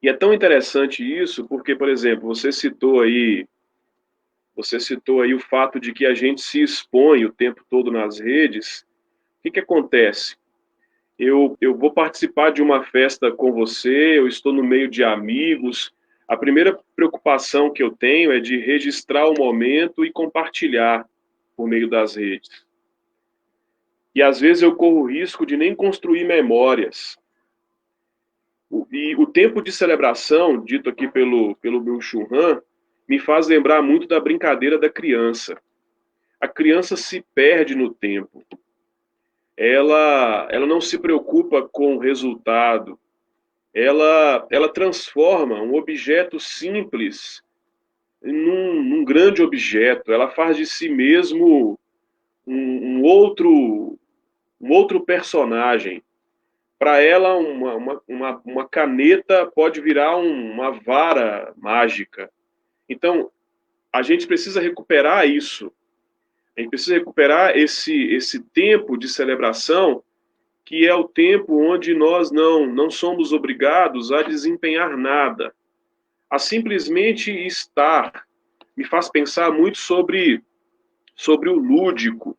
E é tão interessante isso, porque, por exemplo, você citou aí o fato de que a gente se expõe o tempo todo nas redes. O que acontece? Eu vou participar de uma festa com você, eu estou no meio de amigos. A primeira preocupação que eu tenho é de registrar o momento e compartilhar por meio das redes. E às vezes eu corro o risco de nem construir memórias. E o tempo de celebração, dito aqui pelo Byung-Chul Han, me faz lembrar muito da brincadeira da criança. A criança se perde no tempo. Ela não se preocupa com o resultado. Ela transforma um objeto simples num grande objeto, ela faz de si mesmo um outro personagem. Para ela, uma caneta pode virar uma vara mágica. Então, a gente precisa recuperar isso. A gente precisa recuperar esse tempo de celebração, que é o tempo onde nós não somos obrigados a desempenhar nada, a simplesmente estar. Me faz pensar muito sobre o lúdico.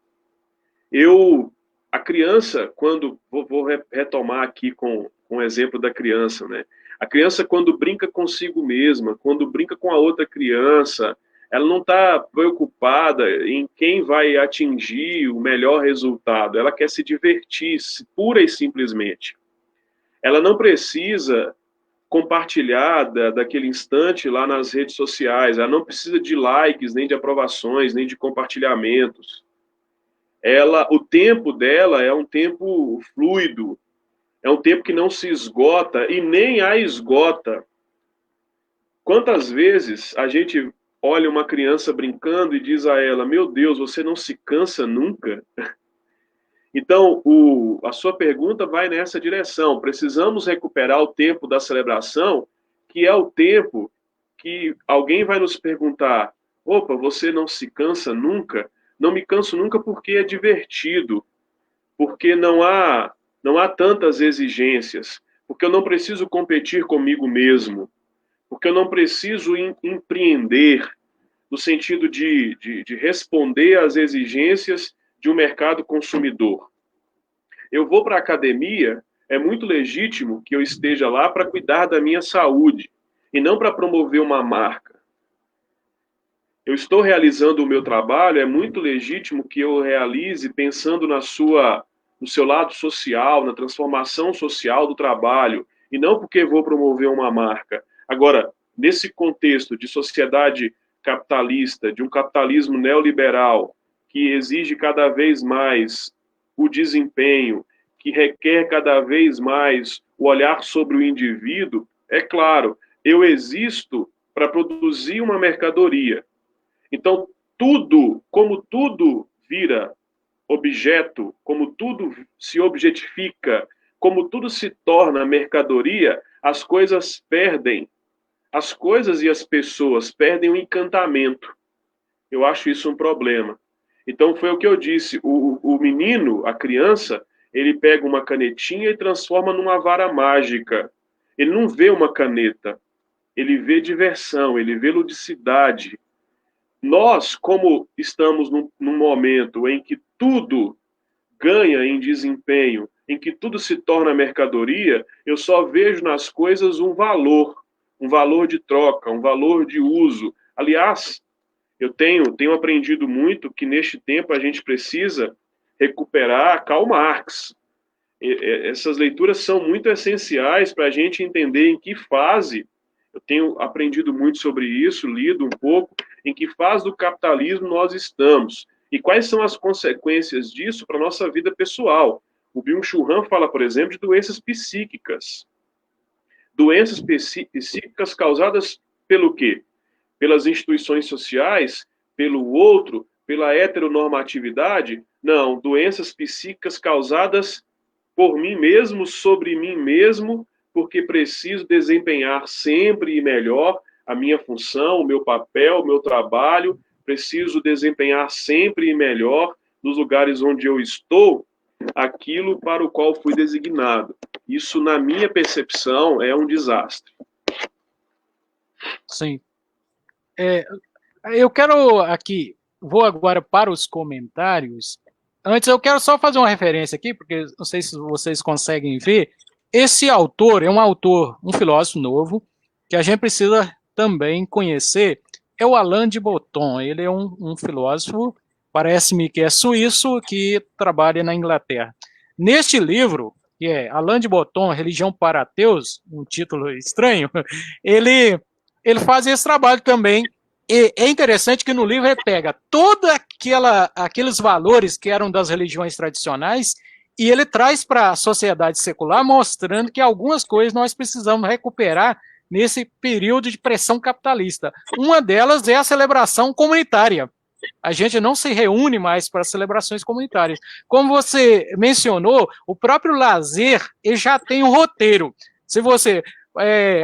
A criança, quando, vou retomar aqui com o exemplo da criança, né? A criança, quando brinca consigo mesma, quando brinca com a outra criança, ela não está preocupada em quem vai atingir o melhor resultado, ela quer se divertir, pura e simplesmente. Ela não precisa compartilhar daquele instante lá nas redes sociais, ela não precisa de likes, nem de aprovações, nem de compartilhamentos. O tempo dela é um tempo fluido, é um tempo que não se esgota e nem a esgota. Quantas vezes a gente olha uma criança brincando e diz a ela: meu Deus, você não se cansa nunca? Então, a sua pergunta vai nessa direção. Precisamos recuperar o tempo da celebração, que é o tempo que alguém vai nos perguntar: opa, você não se cansa nunca? Não me canso nunca porque é divertido, porque não há tantas exigências, porque eu não preciso competir comigo mesmo, porque eu não preciso empreender no sentido de responder às exigências de um mercado consumidor. Eu vou para a academia, é muito legítimo que eu esteja lá para cuidar da minha saúde e não para promover uma marca. Eu estou realizando o meu trabalho, é muito legítimo que eu realize pensando no seu lado social, na transformação social do trabalho, e não porque vou promover uma marca. Agora, nesse contexto de sociedade capitalista, de um capitalismo neoliberal, que exige cada vez mais o desempenho, que requer cada vez mais o olhar sobre o indivíduo, é claro, eu existo para produzir uma mercadoria. Então, como tudo vira objeto, como tudo se objetifica, como tudo se torna mercadoria, as coisas e as pessoas perdem o encantamento. Eu acho isso um problema. Então, foi o que eu disse, o menino, a criança, ele pega uma canetinha e transforma numa vara mágica. Ele não vê uma caneta, ele vê diversão, ele vê ludicidade. Nós, como estamos num momento em que tudo ganha em desempenho, em que tudo se torna mercadoria, eu só vejo nas coisas um valor de troca, um valor de uso. Aliás, eu tenho aprendido muito que neste tempo a gente precisa recuperar Karl Marx. Essas leituras são muito essenciais para a gente entender em que fase, eu tenho aprendido muito sobre isso, lido um pouco, em que fase do capitalismo nós estamos e quais são as consequências disso para a nossa vida pessoal. O Byung-Chul Han fala, por exemplo, de doenças psíquicas. Doenças psíquicas causadas pelo quê? Pelas instituições sociais, pelo outro, pela heteronormatividade? Não, doenças psíquicas causadas por mim mesmo, sobre mim mesmo, porque preciso desempenhar sempre e melhor a minha função, o meu papel, o meu trabalho, preciso desempenhar sempre e melhor nos lugares onde eu estou, aquilo para o qual fui designado. Isso, na minha percepção, é um desastre. Sim. Eu quero aqui, vou agora para os comentários. Antes, eu quero só fazer uma referência aqui, porque não sei se vocês conseguem ver. Esse autor é um filósofo novo, que a gente precisa também conhecer, é o Alain de Botton. Ele é um filósofo, parece-me que é suíço, que trabalha na Inglaterra. Neste livro, que é Alain de Botton, Religião para Ateus, um título estranho, ele faz esse trabalho também. E é interessante que no livro ele pega todos aqueles valores que eram das religiões tradicionais e ele traz para a sociedade secular, mostrando que algumas coisas nós precisamos recuperar nesse período de pressão capitalista. Uma delas é a celebração comunitária. A gente não se reúne mais para celebrações comunitárias. Como você mencionou, o próprio lazer ele já tem um roteiro. Se você,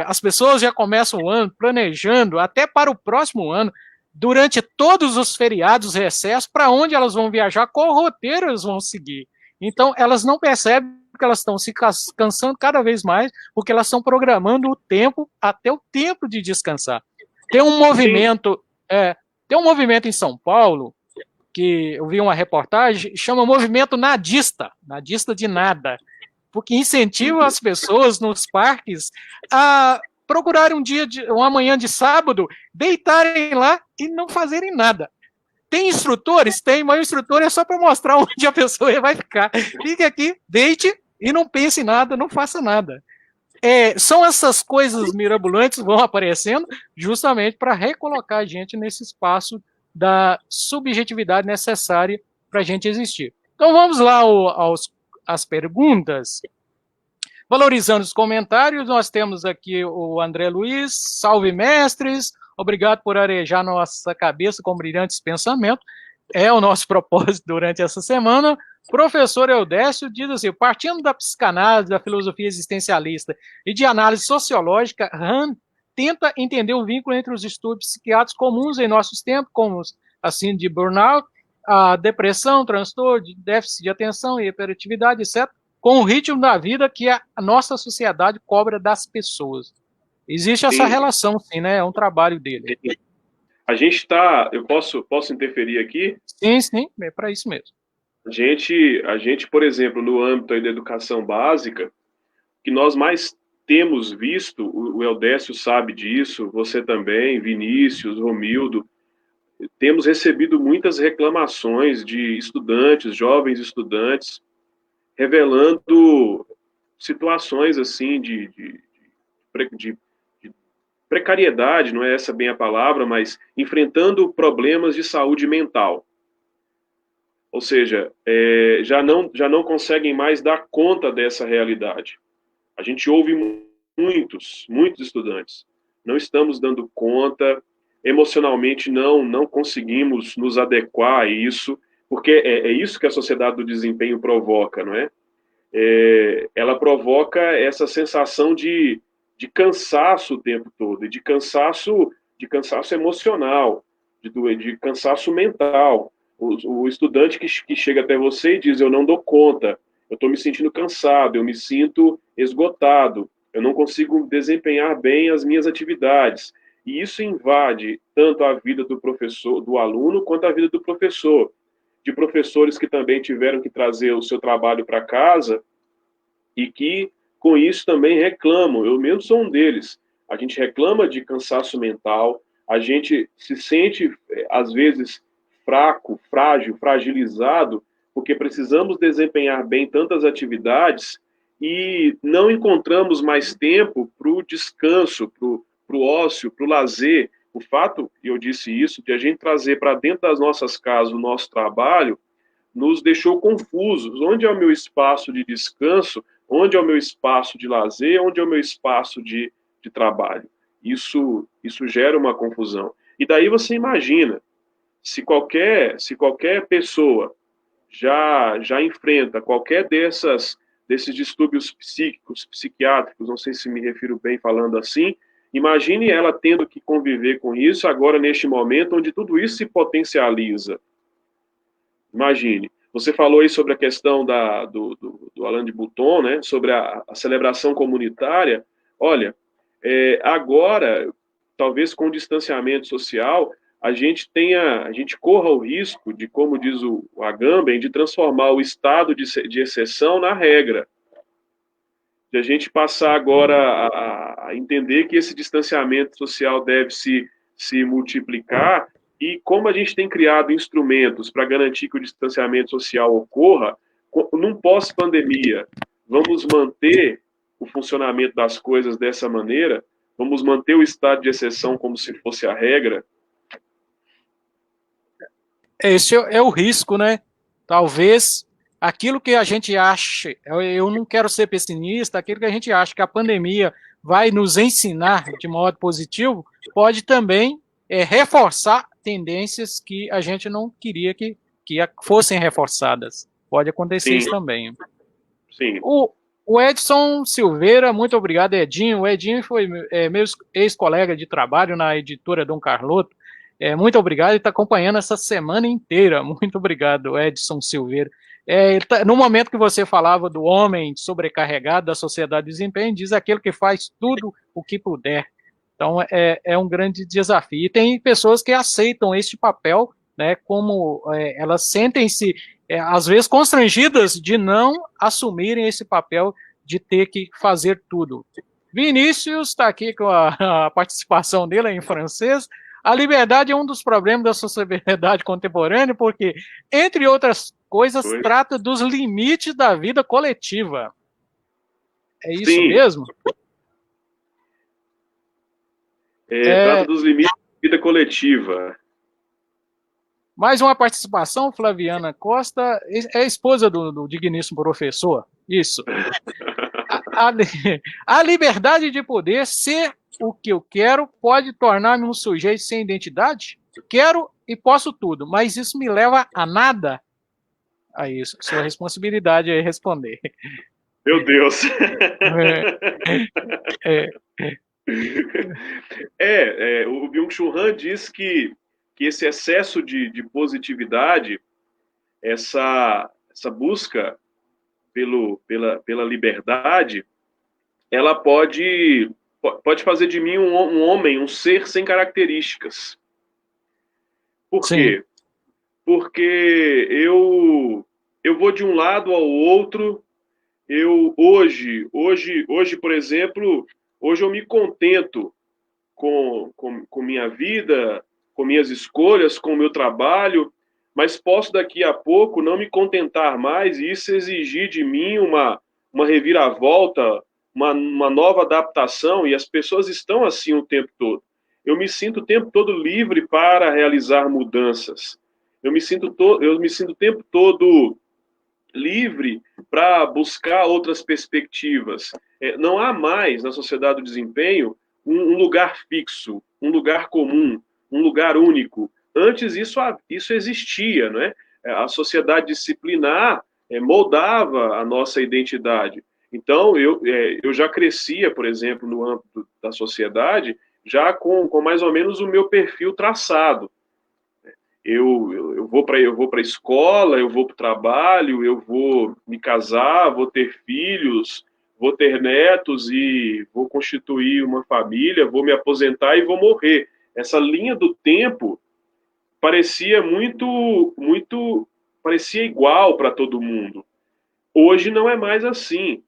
as pessoas já começam o ano planejando até para o próximo ano, durante todos os feriados, recessos, para onde elas vão viajar, qual roteiro elas vão seguir. Então, elas não percebem que elas estão se cansando cada vez mais, porque elas estão programando o tempo até o tempo de descansar. Tem um movimento... Tem um movimento em São Paulo, que eu vi uma reportagem, chama movimento nadista, nadista de nada, porque incentiva as pessoas nos parques a procurarem uma manhã de sábado, deitarem lá e não fazerem nada. Tem instrutores? Tem, mas o instrutor é só para mostrar onde a pessoa vai ficar. Fique aqui, deite e não pense em nada, não faça nada. São essas coisas mirabolantes que vão aparecendo justamente para recolocar a gente nesse espaço da subjetividade necessária para a gente existir. Então vamos lá às perguntas. Valorizando os comentários, nós temos aqui o André Luiz, salve mestres, obrigado por arejar nossa cabeça com brilhantes pensamentos, é o nosso propósito durante essa semana. Professor Eudécio diz assim, partindo da psicanálise, da filosofia existencialista e de análise sociológica, Hahn tenta entender o vínculo entre os distúrbios psiquiátricos comuns em nossos tempos, como assim de burnout, a depressão, transtorno, de déficit de atenção e hiperatividade, etc., com o ritmo da vida que a nossa sociedade cobra das pessoas. Existe essa relação, sim, né? É um trabalho dele. A gente está... Eu posso interferir aqui? Sim, é para isso mesmo. A gente, por exemplo, no âmbito aí da educação básica, que nós mais temos visto, o Eudécio sabe disso, você também, Vinícius, Romildo, temos recebido muitas reclamações de estudantes, jovens estudantes, revelando situações assim de precariedade, não é essa bem a palavra, mas enfrentando problemas de saúde mental. Ou seja, já não conseguem mais dar conta dessa realidade. A gente ouve muitos estudantes. Não estamos dando conta, emocionalmente não conseguimos nos adequar a isso, porque é isso que a sociedade do desempenho provoca, não é? Ela provoca essa sensação de cansaço o tempo todo, e de cansaço emocional, de cansaço mental. O estudante que chega até você e diz, eu não dou conta, eu estou me sentindo cansado, eu me sinto esgotado, eu não consigo desempenhar bem as minhas atividades. E isso invade tanto a vida do professor, do aluno, quanto a vida do professor. De professores que também tiveram que trazer o seu trabalho para casa e que, com isso, também reclamam. Eu mesmo sou um deles. A gente reclama de cansaço mental, a gente se sente, às vezes, fraco, frágil, fragilizado, porque precisamos desempenhar bem tantas atividades e não encontramos mais tempo para o descanso, para o ócio, para o lazer. O fato, e eu disse isso, de a gente trazer para dentro das nossas casas o nosso trabalho, nos deixou confusos. Onde é o meu espaço de descanso? Onde é o meu espaço de lazer? Onde é o meu espaço de trabalho? Isso gera uma confusão. E daí você imagina, se qualquer pessoa já enfrenta qualquer desses distúrbios psíquicos, psiquiátricos, não sei se me refiro bem falando assim, imagine ela tendo que conviver com isso agora neste momento onde tudo isso se potencializa. Imagine. Você falou aí sobre a questão do Alain de Botton, né, sobre a celebração comunitária. Olha, agora, talvez com o distanciamento social, a gente corra o risco de, como diz o Agamben, de transformar o estado de exceção na regra. De a gente passar agora a entender que esse distanciamento social deve se multiplicar, e como a gente tem criado instrumentos para garantir que o distanciamento social ocorra, num pós-pandemia, vamos manter o funcionamento das coisas dessa maneira? Vamos manter o estado de exceção como se fosse a regra? Esse é o risco, né? Talvez aquilo que a gente acha, eu não quero ser pessimista, aquilo que a gente acha que a pandemia vai nos ensinar de modo positivo, pode também reforçar tendências que a gente não queria que fossem reforçadas. Pode acontecer isso também. Sim. O Edson Silveira, muito obrigado, Edinho. O Edinho foi meu ex-colega de trabalho na editora Dom Carloto. Muito obrigado, ele está acompanhando essa semana inteira. Muito obrigado, Edson Silveira. No momento que você falava do homem sobrecarregado da sociedade de desempenho, diz aquele que faz tudo o que puder. Então, é um grande desafio. E tem pessoas que aceitam este papel, né, como elas sentem-se, às vezes, constrangidas de não assumirem esse papel de ter que fazer tudo. Vinícius está aqui com a participação dele em francês. A liberdade é um dos problemas da sociedade contemporânea, porque, entre outras coisas, trata dos limites da vida coletiva. É isso Sim. mesmo? Trata dos limites da vida coletiva. Mais uma participação, Flaviana Costa, é esposa do digníssimo professor. Isso. A liberdade de poder ser o que eu quero pode tornar-me um sujeito sem identidade? Quero e posso tudo, mas isso me leva a nada? A isso. Sua responsabilidade é responder. Meu Deus. O Byung-Chul Han diz que esse excesso de positividade, essa busca pela liberdade, ela pode fazer de mim um homem, um ser sem características. Por quê? Porque eu vou de um lado ao outro. Hoje, por exemplo, hoje eu me contento com minha vida, com minhas escolhas, com o meu trabalho, mas posso daqui a pouco não me contentar mais e isso exigir de mim uma reviravolta, uma nova adaptação, e as pessoas estão assim o tempo todo. Eu me sinto o tempo todo livre para realizar mudanças. Eu me sinto o tempo todo livre para buscar outras perspectivas. Não há mais na sociedade do desempenho um lugar fixo, um lugar comum, um lugar único. Antes isso existia, né? A sociedade disciplinar moldava a nossa identidade. Então, eu já crescia, por exemplo, no âmbito da sociedade, já com mais ou menos o meu perfil traçado. Eu vou para a escola, eu vou para o trabalho, eu vou me casar, vou ter filhos, vou ter netos e vou constituir uma família, vou me aposentar e vou morrer. Essa linha do tempo parecia parecia igual para todo mundo. Hoje não é mais assim.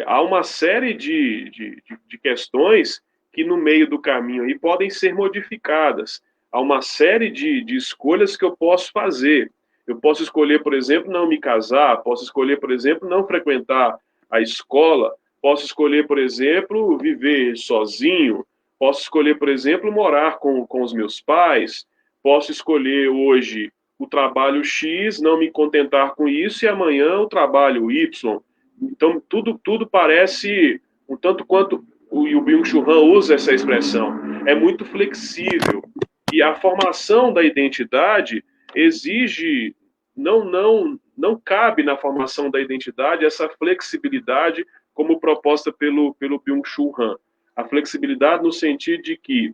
Há uma série de questões que no meio do caminho aí podem ser modificadas. Há uma série de escolhas que eu posso fazer. Eu posso escolher, por exemplo, não me casar, posso escolher, por exemplo, não frequentar a escola, posso escolher, por exemplo, viver sozinho, posso escolher, por exemplo, morar com os meus pais, posso escolher hoje o trabalho X, não me contentar com isso, e amanhã o trabalho Y. Então, tudo parece, um tanto quanto o Byung-Chul Han usa essa expressão, é muito flexível. E a formação da identidade exige, não cabe na formação da identidade essa flexibilidade como proposta pelo Byung-Chul Han. A flexibilidade no sentido de que,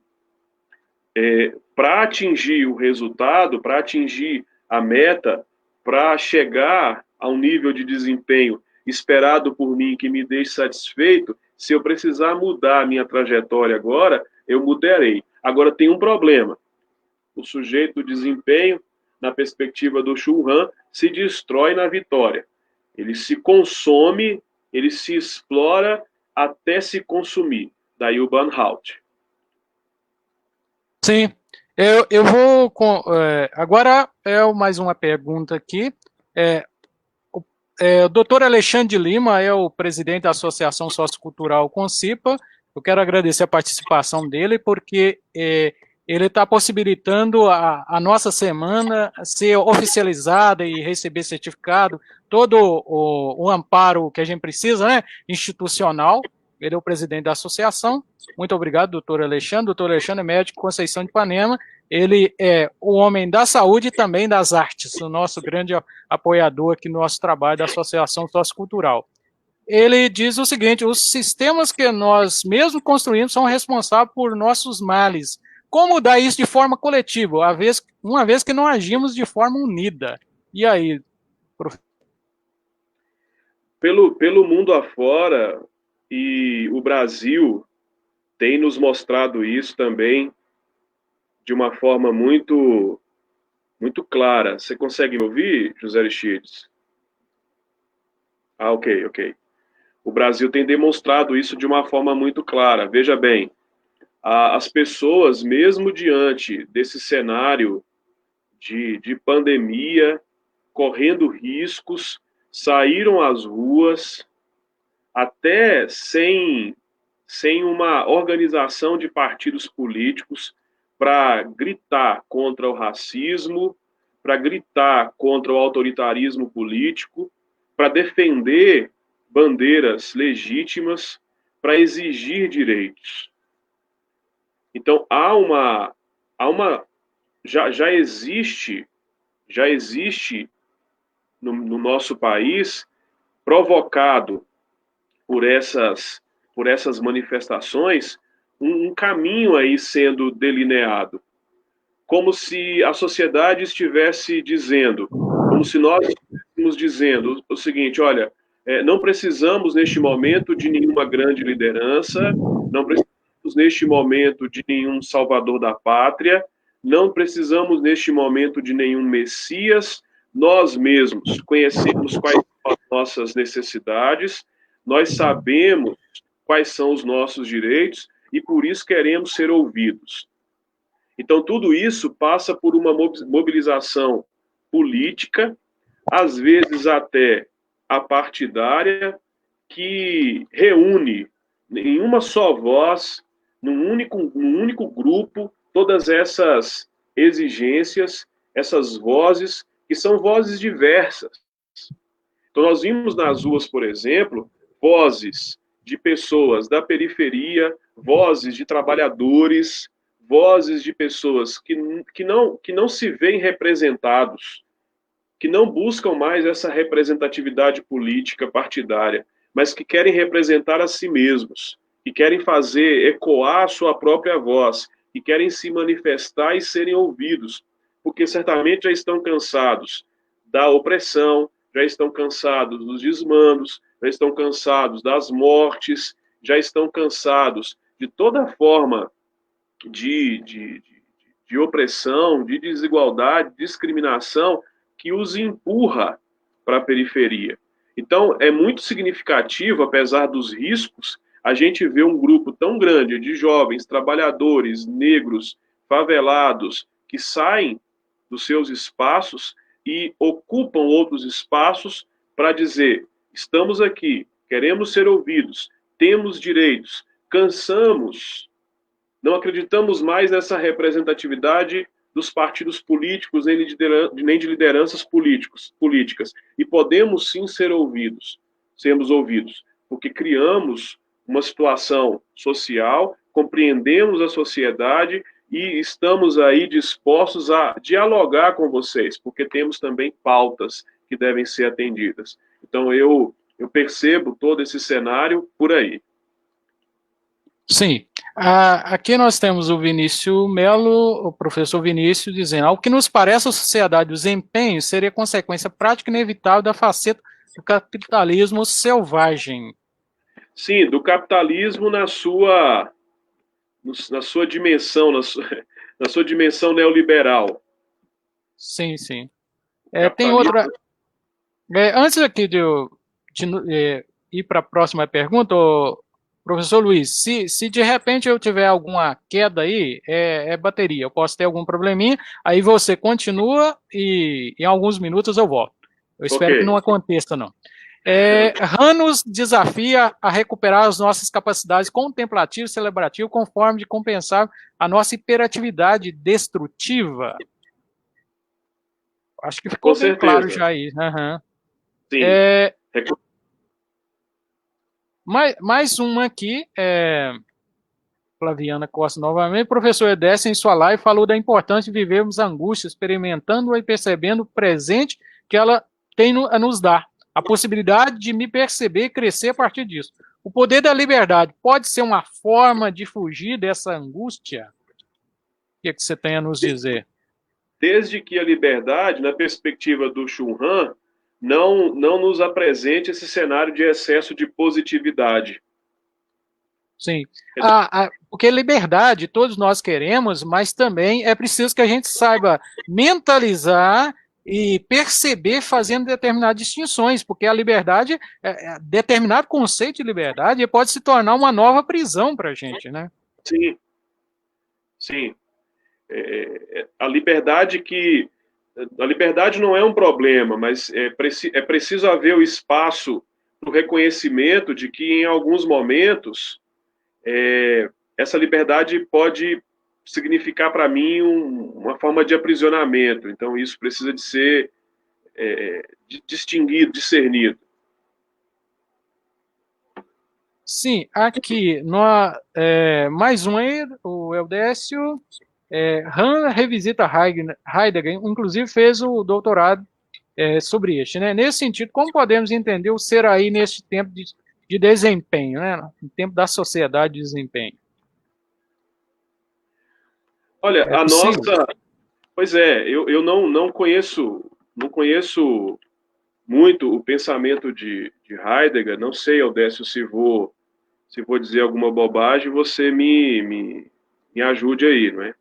para atingir o resultado, para atingir a meta, para chegar a um nível de desempenho esperado por mim que me deixe satisfeito, se eu precisar mudar a minha trajetória agora, eu mudarei. Agora tem um problema. O sujeito do desempenho, na perspectiva do Chul Han, se destrói na vitória. Ele se consome, ele se explora até se consumir. Daí o burnout. Sim. Eu vou... agora mais uma pergunta aqui. O doutor Alexandre de Lima é o presidente da Associação Sociocultural Concipa. Eu quero agradecer a participação dele, porque ele está possibilitando a nossa semana ser oficializada e receber certificado, todo o amparo que a gente precisa, né, institucional, ele é o presidente da associação. Muito obrigado, doutor Alexandre. Doutor Alexandre é médico Conceição de Ipanema. Ele é o homem da saúde e também das artes, o nosso grande apoiador aqui no nosso trabalho da Associação Sociocultural. Ele diz o seguinte: os sistemas que nós mesmos construímos são responsáveis por nossos males. Como mudar isso de forma coletiva, uma vez que não agimos de forma unida? E aí, professor? Pelo mundo afora, e o Brasil tem nos mostrado isso também de uma forma muito, muito clara. Você consegue me ouvir, José Aristides? Ah, ok. O Brasil tem demonstrado isso de uma forma muito clara. Veja bem, as pessoas, mesmo diante desse cenário de pandemia, correndo riscos, saíram às ruas, até sem uma organização de partidos políticos para gritar contra o racismo, para gritar contra o autoritarismo político, para defender bandeiras legítimas, para exigir direitos. Então já existe no nosso país, provocado por essas manifestações, um caminho aí sendo delineado, como se a sociedade estivesse dizendo, como se nós estivéssemos dizendo o seguinte: olha, não precisamos neste momento de nenhuma grande liderança, não precisamos neste momento de nenhum salvador da pátria, não precisamos neste momento de nenhum Messias, nós mesmos conhecemos quais são as nossas necessidades, nós sabemos quais são os nossos direitos e por isso queremos ser ouvidos. Então, tudo isso passa por uma mobilização política, às vezes até apartidária, que reúne em uma só voz, num único grupo, todas essas exigências, essas vozes, que são vozes diversas. Então, nós vimos nas ruas, por exemplo, vozes de pessoas da periferia, vozes de trabalhadores, vozes de pessoas que não se veem representados, que não buscam mais essa representatividade política partidária, mas que querem representar a si mesmos, que querem fazer ecoar a sua própria voz, que querem se manifestar e serem ouvidos, porque certamente já estão cansados da opressão, já estão cansados dos desmandos, já estão cansados das mortes, já estão cansados de toda forma de opressão, de desigualdade, discriminação que os empurra para a periferia. Então, é muito significativo, apesar dos riscos, a gente ver um grupo tão grande de jovens, trabalhadores, negros, favelados, que saem dos seus espaços e ocupam outros espaços para dizer: estamos aqui, queremos ser ouvidos, temos direitos, cansamos, não acreditamos mais nessa representatividade dos partidos políticos, nem de lideranças políticas. E podemos sim sermos ouvidos, porque criamos uma situação social, compreendemos a sociedade e estamos aí dispostos a dialogar com vocês, porque temos também pautas que devem ser atendidas. Então, eu percebo todo esse cenário por aí. Sim. Aqui nós temos o Vinícius Melo, o professor Vinícius, dizendo: ao que nos parece, a sociedade dos empenhos seria consequência prática e inevitável da faceta do capitalismo selvagem. Sim, do capitalismo na sua dimensão, na sua dimensão neoliberal. Sim. Tem outra. Antes aqui de ir para a próxima pergunta, professor Luiz, se de repente eu tiver alguma queda aí, é bateria, eu posso ter algum probleminha, aí você continua e em alguns minutos eu volto. Eu espero que não aconteça, não. Ranos desafia a recuperar as nossas capacidades contemplativas e celebrativas conforme de compensar a nossa hiperatividade destrutiva. Acho que ficou bem claro já aí. Uhum. Sim. Mais uma aqui, Flaviana Costa novamente. O professor Edécio, em sua live, falou da importância de vivermos a angústia, experimentando-a e percebendo o presente que ela tem a nos dar. A possibilidade de me perceber e crescer a partir disso. O poder da liberdade pode ser uma forma de fugir dessa angústia? O que você tem a nos dizer? Desde que a liberdade, na perspectiva do Chul Han, não nos apresente esse cenário de excesso de positividade. Sim, porque liberdade todos nós queremos, mas também é preciso que a gente saiba mentalizar e perceber fazendo determinadas distinções, porque a liberdade, determinado conceito de liberdade pode se tornar uma nova prisão para a gente, né? Sim, sim. A liberdade não é um problema, mas é preciso haver o espaço para o reconhecimento de que em alguns momentos essa liberdade pode significar para mim uma forma de aprisionamento. Então isso precisa de ser distinguido, discernido. Sim, aqui, mais um aí, o Eudécio. Han revisita Heidegger, inclusive fez o doutorado sobre este, né? Nesse sentido, como podemos entender o ser aí neste tempo de desempenho, né? No tempo da sociedade de desempenho? Olha, a nossa... Pois eu não conheço muito o pensamento de Heidegger, não sei, Eudécio, se vou dizer alguma bobagem, você me ajude aí, não é?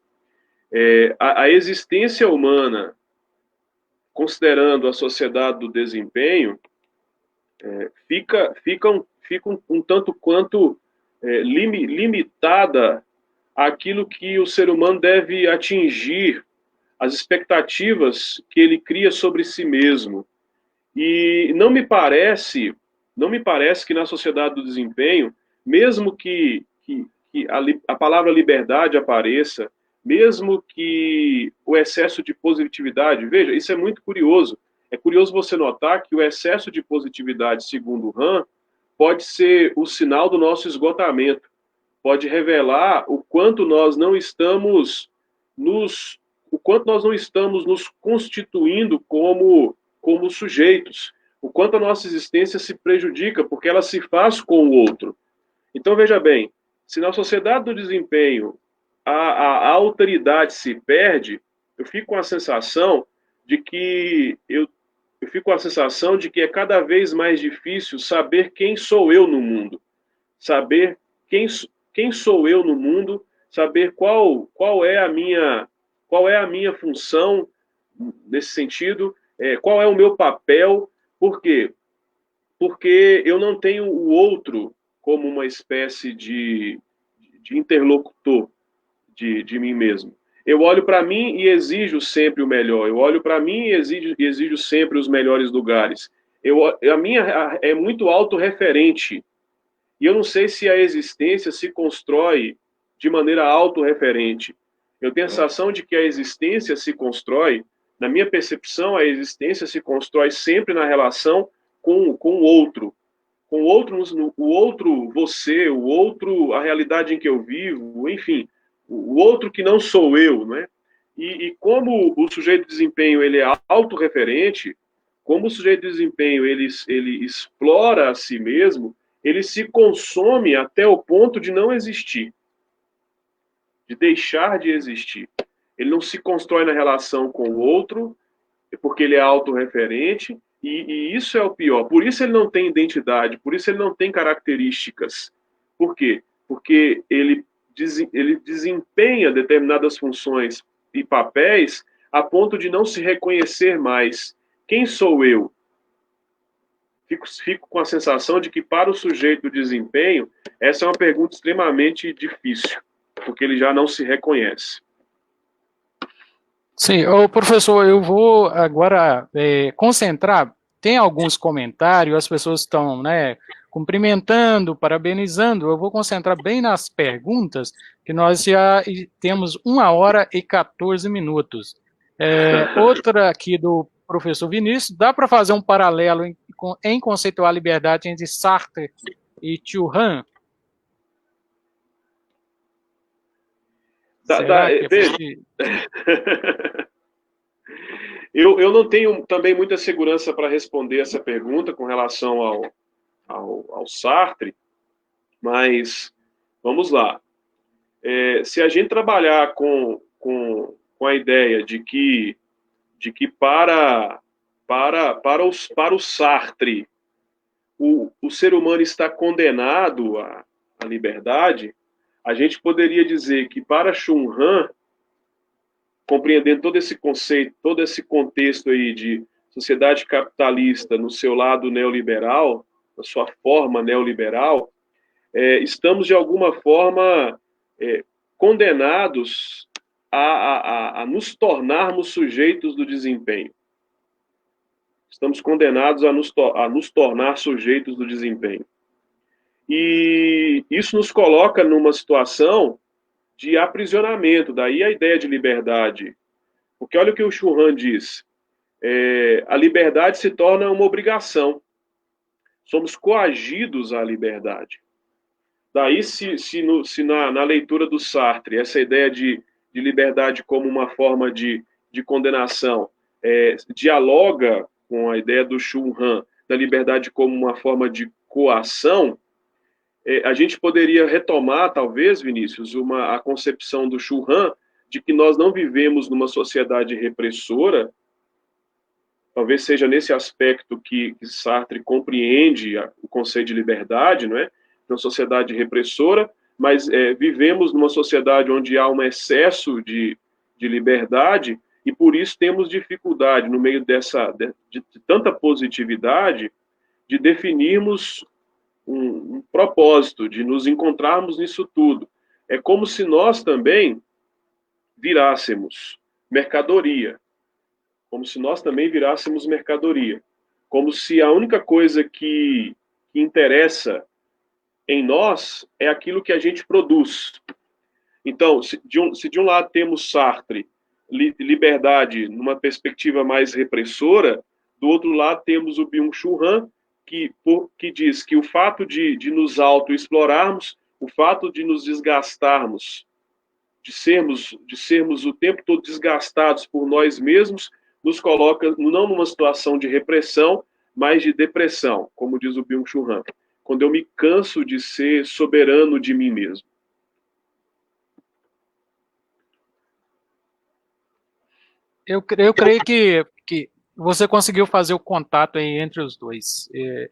A existência humana, considerando a sociedade do desempenho, fica um tanto quanto limitada àquilo que o ser humano deve atingir, as expectativas que ele cria sobre si mesmo. E não me parece que na sociedade do desempenho, mesmo que a palavra liberdade apareça, mesmo que o excesso de positividade, veja, isso é muito curioso. É curioso você notar que o excesso de positividade, segundo Han, pode ser o sinal do nosso esgotamento, pode revelar o quanto nós não estamos nos constituindo como sujeitos, o quanto a nossa existência se prejudica, porque ela se faz com o outro. Então, veja bem, se na sociedade do desempenho a autoridade se perde, eu fico com a sensação de que é cada vez mais difícil saber quem sou eu no mundo, saber quem sou eu no mundo, saber qual é a minha função nesse sentido, qual é o meu papel. Por quê? Porque eu não tenho o outro como uma espécie de interlocutor de mim mesmo. Eu olho para mim e exijo sempre o melhor. Eu olho para mim e exijo sempre os melhores lugares. A minha é muito autorreferente. E eu não sei se a existência se constrói de maneira autorreferente. Eu tenho a sensação de que a existência se constrói, na minha percepção, a existência se constrói sempre na relação com o outro. Com o outro você, o outro, a realidade em que eu vivo, enfim, o outro que não sou eu, né? E como o sujeito de desempenho ele é autorreferente, como o sujeito de desempenho ele explora a si mesmo, ele se consome até o ponto de não existir, de deixar de existir. Ele não se constrói na relação com o outro, porque ele é autorreferente, e isso é o pior. Por isso ele não tem identidade, por isso ele não tem características. Por quê? Porque ele desempenha determinadas funções e papéis a ponto de não se reconhecer mais. Quem sou eu? Fico com a sensação de que para o sujeito do desempenho, essa é uma pergunta extremamente difícil, porque ele já não se reconhece. Sim, professor, eu vou agora concentrar, tem alguns comentários, as pessoas estão, né, cumprimentando, parabenizando, eu vou concentrar bem nas perguntas, que nós já temos 1h e 14 minutos. Outra aqui do professor Vinícius, dá para fazer um paralelo em conceituar a liberdade entre Sartre e Churran? Eu não tenho também muita segurança para responder essa pergunta com relação ao Sartre, mas vamos lá. Se a gente trabalhar com a ideia de que para o Sartre o ser humano está condenado à liberdade, a gente poderia dizer que para Chun Han, compreendendo todo esse conceito, todo esse contexto aí de sociedade capitalista no seu lado neoliberal, na sua forma neoliberal, estamos de alguma forma condenados a nos tornarmos sujeitos do desempenho. Estamos condenados a nos tornar sujeitos do desempenho. E isso nos coloca numa situação de aprisionamento, daí a ideia de liberdade. Porque olha o que o Churran diz, a liberdade se torna uma obrigação. Somos coagidos à liberdade. Daí, se na leitura do Sartre, essa ideia de liberdade como uma forma de condenação dialoga com a ideia do Churran, da liberdade como uma forma de coação, a gente poderia retomar, talvez, Vinícius, a concepção do Churran de que nós não vivemos numa sociedade repressora, talvez seja nesse aspecto que Sartre compreende o conceito de liberdade, não é? Uma sociedade repressora, mas vivemos numa sociedade onde há um excesso de liberdade e por isso temos dificuldade, no meio de tanta positividade, de definirmos um propósito, de nos encontrarmos nisso tudo. É como se nós também virássemos mercadoria, como se nós também virássemos mercadoria, como se a única coisa que interessa em nós é aquilo que a gente produz. Então, se de um lado temos Sartre, liberdade numa perspectiva mais repressora, do outro lado temos o Byung-Chul Han, que diz que o fato de nos autoexplorarmos, o fato de nos desgastarmos, de sermos o tempo todo desgastados por nós mesmos, nos coloca não numa situação de repressão, mas de depressão, como diz o Byung-Chul Han, quando eu me canso de ser soberano de mim mesmo. Eu creio que você conseguiu fazer o contato aí entre os dois.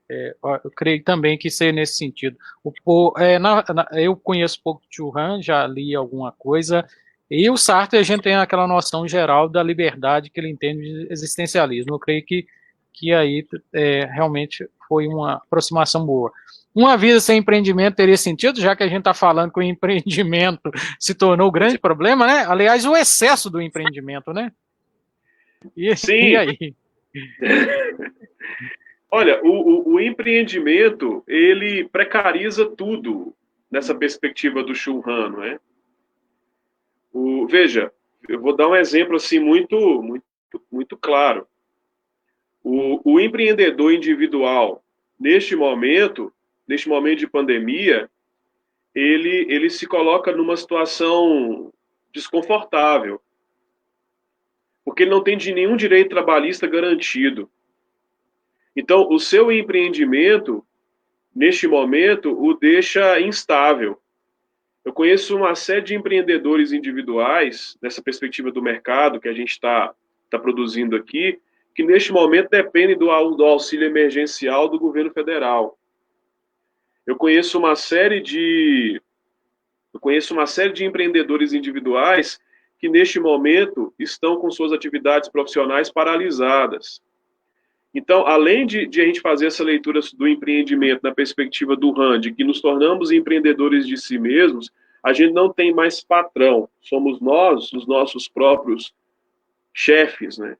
Eu creio também que seja nesse sentido. Eu conheço pouco de Churran, já li alguma coisa, e o Sartre a gente tem aquela noção geral da liberdade que ele entende de existencialismo. Eu creio que aí realmente foi uma aproximação boa. Uma vida sem empreendimento teria sentido, já que a gente está falando que o empreendimento se tornou o grande problema, né? Aliás, o excesso do empreendimento, né? Sim. E aí? Olha, o empreendimento, ele precariza tudo nessa perspectiva do Chul Han, não é? Veja, eu vou dar um exemplo assim muito claro. O empreendedor individual, neste momento de pandemia, ele se coloca numa situação desconfortável, porque ele não tem nenhum direito trabalhista garantido. Então, o seu empreendimento, neste momento, o deixa instável. Eu conheço uma série de empreendedores individuais, nessa perspectiva do mercado que a gente está produzindo aqui, que neste momento dependem do auxílio emergencial do governo federal. Eu conheço uma série de empreendedores individuais que neste momento estão com suas atividades profissionais paralisadas. Então, além de a gente fazer essa leitura do empreendimento na perspectiva do Han, de que nos tornamos empreendedores de si mesmos, a gente não tem mais patrão. Somos nós, os nossos próprios chefes, né?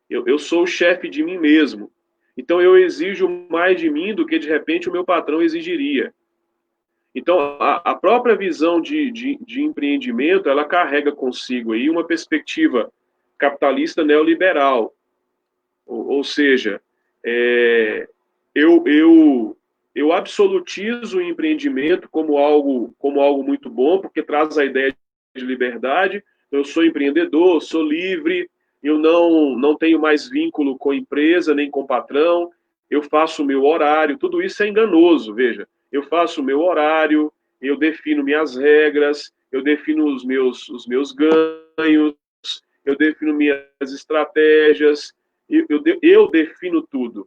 Eu sou o chefe de mim mesmo. Então, eu exijo mais de mim do que, de repente, o meu patrão exigiria. Então, a própria visão de empreendimento, ela carrega consigo aí uma perspectiva capitalista neoliberal. Ou seja, eu eu absolutizo o empreendimento como algo muito bom, porque traz a ideia de liberdade. Eu sou empreendedor, sou livre, eu não tenho mais vínculo com empresa, nem com patrão, eu faço o meu horário, tudo isso é enganoso, veja. Eu faço o meu horário, eu defino minhas regras, eu defino os meus ganhos, eu defino minhas estratégias, eu defino tudo.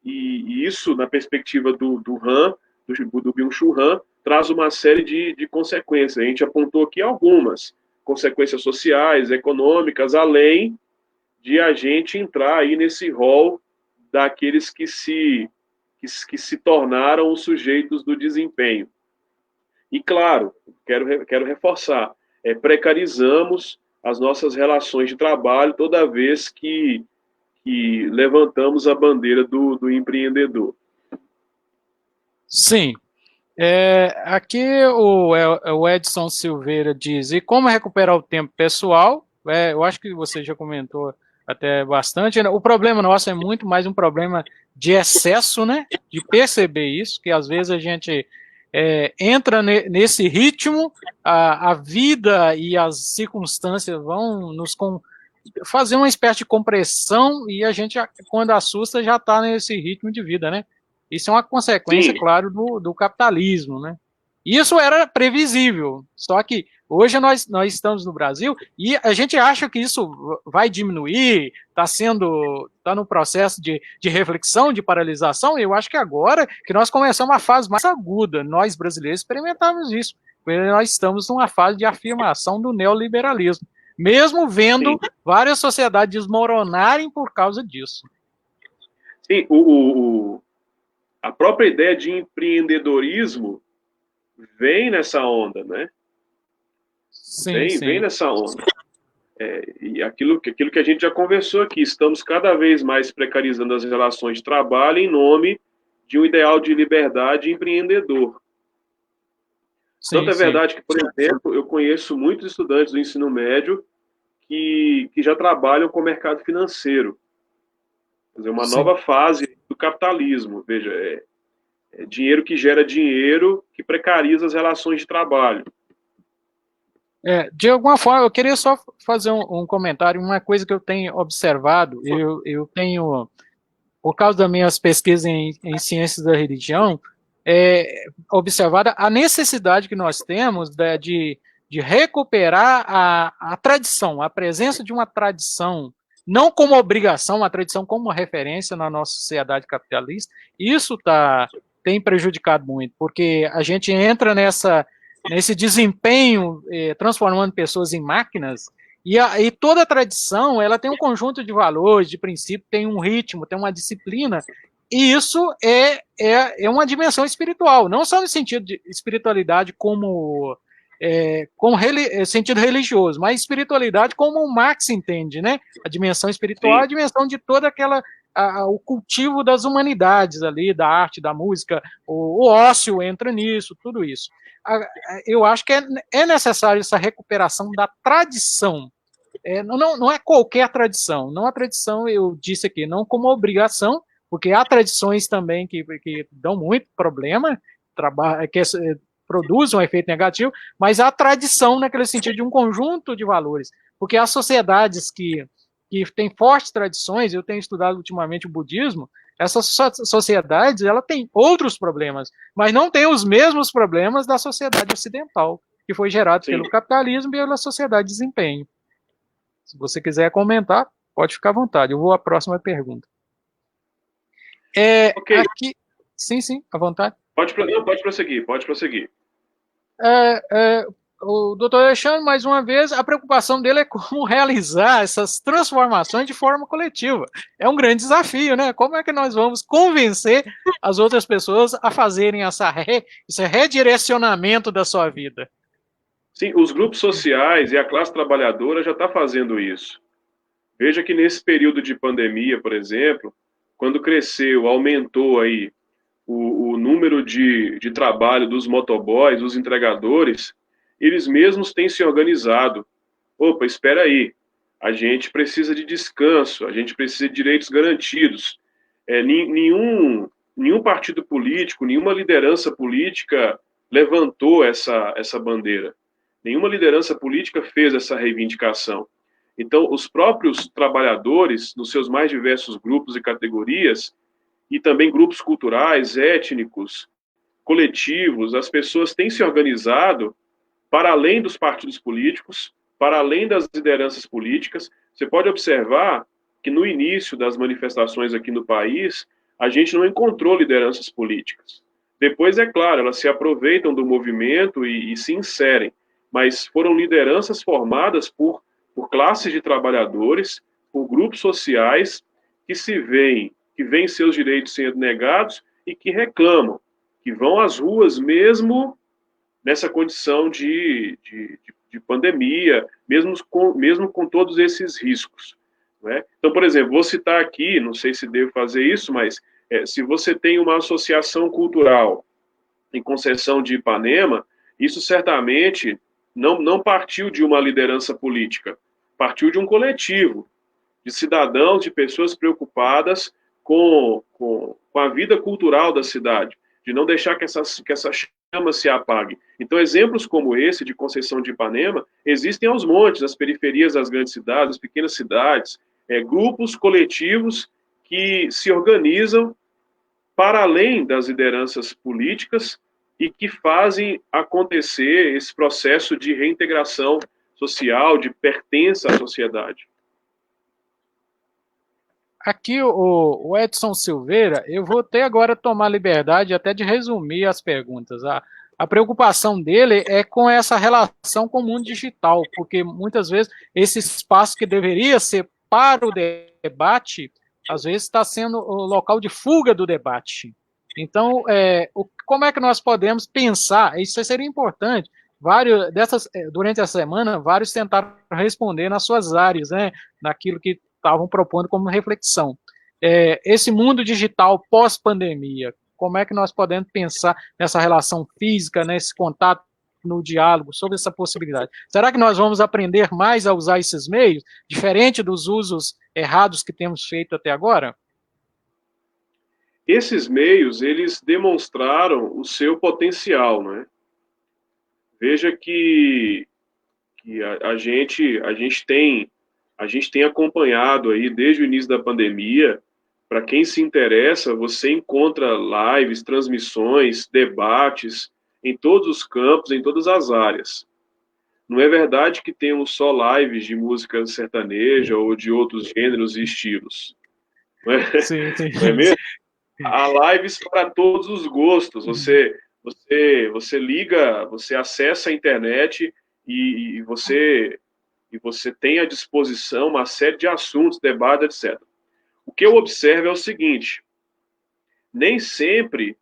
E isso, na perspectiva do Han, do Byung-Chul Han, traz uma série de consequências. A gente apontou aqui algumas consequências sociais, econômicas, além de a gente entrar aí nesse rol daqueles que se tornaram os sujeitos do desempenho. E, claro, quero reforçar, precarizamos as nossas relações de trabalho toda vez que levantamos a bandeira do empreendedor. Sim. Aqui o Edson Silveira diz, e como recuperar o tempo pessoal? Eu acho que você já comentou até bastante. O problema nosso é muito mais um problema de excesso, né? De perceber isso, que às vezes a gente entra nesse ritmo, a vida e as circunstâncias vão nos fazer uma espécie de compressão e a gente, quando assusta, já está nesse ritmo de vida, né? Isso é uma consequência, Sim. claro, do capitalismo, né? Isso era previsível, só que hoje nós estamos no Brasil e a gente acha que isso vai diminuir, está no processo de reflexão, de paralisação, e eu acho que agora que nós começamos a fase mais aguda, nós brasileiros experimentamos isso, porque nós estamos numa fase de afirmação do neoliberalismo, mesmo vendo Sim. várias sociedades desmoronarem por causa disso. Sim, a própria ideia de empreendedorismo vem nessa onda, né? Sim, sim. Vem nessa onda. E aquilo que a gente já conversou aqui, estamos cada vez mais precarizando as relações de trabalho em nome de um ideal de liberdade empreendedor. Sim, Tanto é verdade que, por exemplo, eu conheço muitos estudantes do ensino médio que já trabalham com o mercado financeiro. Quer dizer, uma nova fase do capitalismo. Veja, é dinheiro que gera dinheiro, que precariza as relações de trabalho. De alguma forma, eu queria só fazer um comentário, uma coisa que eu tenho observado, eu tenho, por causa das minhas pesquisas em ciências da religião, observado a necessidade que nós temos de recuperar a tradição, a presença de uma tradição, não como obrigação, a tradição como referência na nossa sociedade capitalista. Isso tem prejudicado muito, porque a gente entra nesse desempenho, transformando pessoas em máquinas, e toda a tradição, ela tem um conjunto de valores, de princípios, tem um ritmo, tem uma disciplina, e isso é uma dimensão espiritual, não só no sentido de espiritualidade como sentido religioso, mas espiritualidade como o Marx entende, né? A dimensão espiritual é a dimensão de toda o cultivo das humanidades ali, da arte, da música, o ócio entra nisso, tudo isso. Eu acho que é necessário essa recuperação da tradição. Não é qualquer tradição, não a tradição, eu disse aqui, não como obrigação, porque há tradições também que dão muito problema, que produzem um efeito negativo, mas há tradição naquele sentido de um conjunto de valores, porque há sociedades que têm fortes tradições, eu tenho estudado ultimamente o budismo, essas sociedades, ela tem outros problemas, mas não tem os mesmos problemas da sociedade ocidental, que foi gerado pelo capitalismo e pela sociedade de desempenho. Se você quiser comentar, pode ficar à vontade. Eu vou à próxima pergunta. Okay. Aqui, sim, à vontade. Pode prosseguir. O doutor Alexandre, mais uma vez, a preocupação dele é como realizar essas transformações de forma coletiva. É um grande desafio, né? Como é que nós vamos convencer as outras pessoas a fazerem esse redirecionamento da sua vida? Sim, os grupos sociais e a classe trabalhadora já está fazendo isso. Veja que nesse período de pandemia, por exemplo, quando cresceu, aumentou aí o número de trabalho dos motoboys, dos entregadores, eles mesmos têm se organizado. Opa, espera aí, a gente precisa de descanso, a gente precisa de direitos garantidos. nenhum partido político, nenhuma liderança política levantou essa bandeira. Nenhuma liderança política fez essa reivindicação. Então, os próprios trabalhadores, nos seus mais diversos grupos e categorias, e também grupos culturais, étnicos, coletivos, as pessoas têm se organizado para além dos partidos políticos, para além das lideranças políticas. Você pode observar que no início das manifestações aqui no país, a gente não encontrou lideranças políticas. Depois, é claro, elas se aproveitam do movimento e se inserem, mas foram lideranças formadas por classes de trabalhadores, por grupos sociais que veem seus direitos sendo negados e que reclamam, que vão às ruas mesmo nessa condição de pandemia, mesmo com todos esses riscos. Né? Então, por exemplo, vou citar aqui, não sei se devo fazer isso, mas se você tem uma associação cultural em Conceição de Ipanema, isso certamente não partiu de uma liderança política, partiu de um coletivo, de cidadãos, de pessoas preocupadas com a vida cultural da cidade, de não deixar que essa chama se apague. Então, exemplos como esse de Conceição de Ipanema existem aos montes, nas periferias das grandes cidades, das pequenas cidades, grupos coletivos que se organizam para além das lideranças políticas e que fazem acontecer esse processo de reintegração social, de pertença à sociedade. Aqui o Edson Silveira, eu vou até agora tomar liberdade até de resumir as perguntas. A preocupação dele é com essa relação com o mundo digital, porque muitas vezes esse espaço que deveria ser para o debate, às vezes está sendo o local de fuga do debate. Então, como é que nós podemos pensar? Isso seria importante. Durante a semana, vários tentaram responder nas suas áreas, né, naquilo que estavam propondo como reflexão. Esse mundo digital pós-pandemia, como é que nós podemos pensar nessa relação física, nesse contato, no diálogo, sobre essa possibilidade? Será que nós vamos aprender mais a usar esses meios, diferente dos usos errados que temos feito até agora? Esses meios, eles demonstraram o seu potencial, né? Veja que a gente tem acompanhado aí desde o início da pandemia. Para quem se interessa, você encontra lives, transmissões, debates em todos os campos, em todas as áreas. Não é verdade que temos só lives de música sertaneja ou de outros gêneros e estilos. Não é, sim, sim. não é mesmo? Há lives para todos os gostos. Você liga, você acessa a internet e você tem à disposição uma série de assuntos, debates, etc. O que eu observo é o seguinte: nem sempre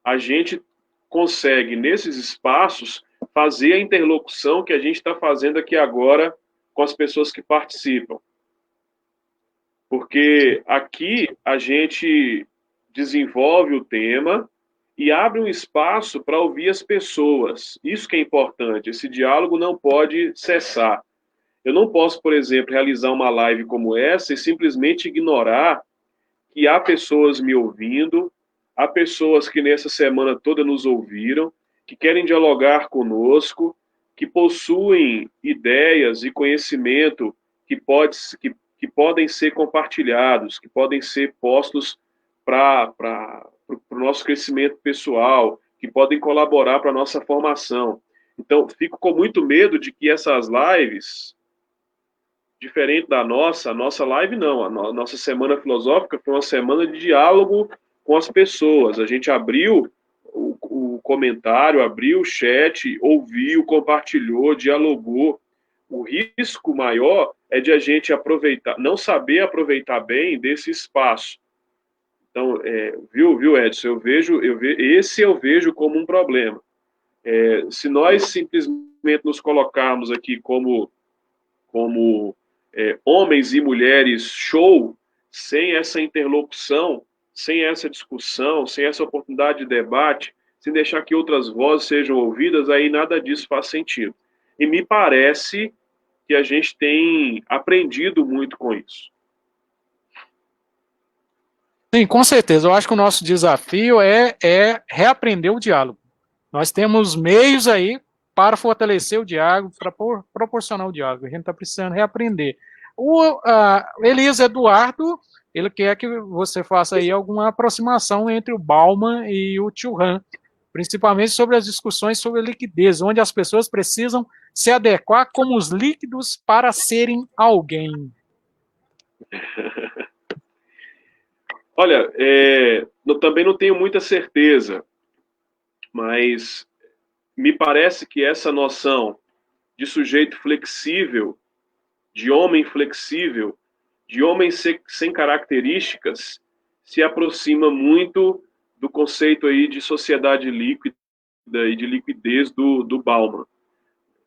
a gente consegue, nesses espaços, fazer a interlocução que a gente está fazendo aqui agora com as pessoas que participam. Porque aqui a gente desenvolve o tema e abre um espaço para ouvir as pessoas. Isso que é importante, esse diálogo não pode cessar. Eu não posso, por exemplo, realizar uma live como essa e simplesmente ignorar que há pessoas me ouvindo, há pessoas que nessa semana toda nos ouviram, que querem dialogar conosco, que possuem ideias e conhecimento que podem ser compartilhados, que podem ser postos para o nosso crescimento pessoal, que podem colaborar para a nossa formação. Então, fico com muito medo de que essas lives, diferente da nossa, a nossa live não, a nossa semana filosófica foi uma semana de diálogo com as pessoas. A gente abriu o comentário, abriu o chat, ouviu, compartilhou, dialogou. O risco maior é de a gente não saber aproveitar bem desse espaço. Então, viu, Edson? Esse eu vejo como um problema. Se nós simplesmente nos colocarmos aqui como homens e mulheres show, sem essa interlocução, sem essa discussão, sem essa oportunidade de debate, sem deixar que outras vozes sejam ouvidas, aí nada disso faz sentido. E me parece que a gente tem aprendido muito com isso. Sim, com certeza. Eu acho que o nosso desafio é reaprender o diálogo. Nós temos meios aí para fortalecer o diálogo, para proporcionar o diálogo. A gente está precisando reaprender. O Elias Eduardo, ele quer que você faça aí alguma aproximação entre o Bauman e o Churran, principalmente sobre as discussões sobre liquidez, onde as pessoas precisam se adequar como os líquidos para serem alguém. Olha, eu também não tenho muita certeza, mas me parece que essa noção de sujeito flexível, de homem flexível, de homem sem características, se aproxima muito do conceito aí de sociedade líquida e de liquidez do Bauman.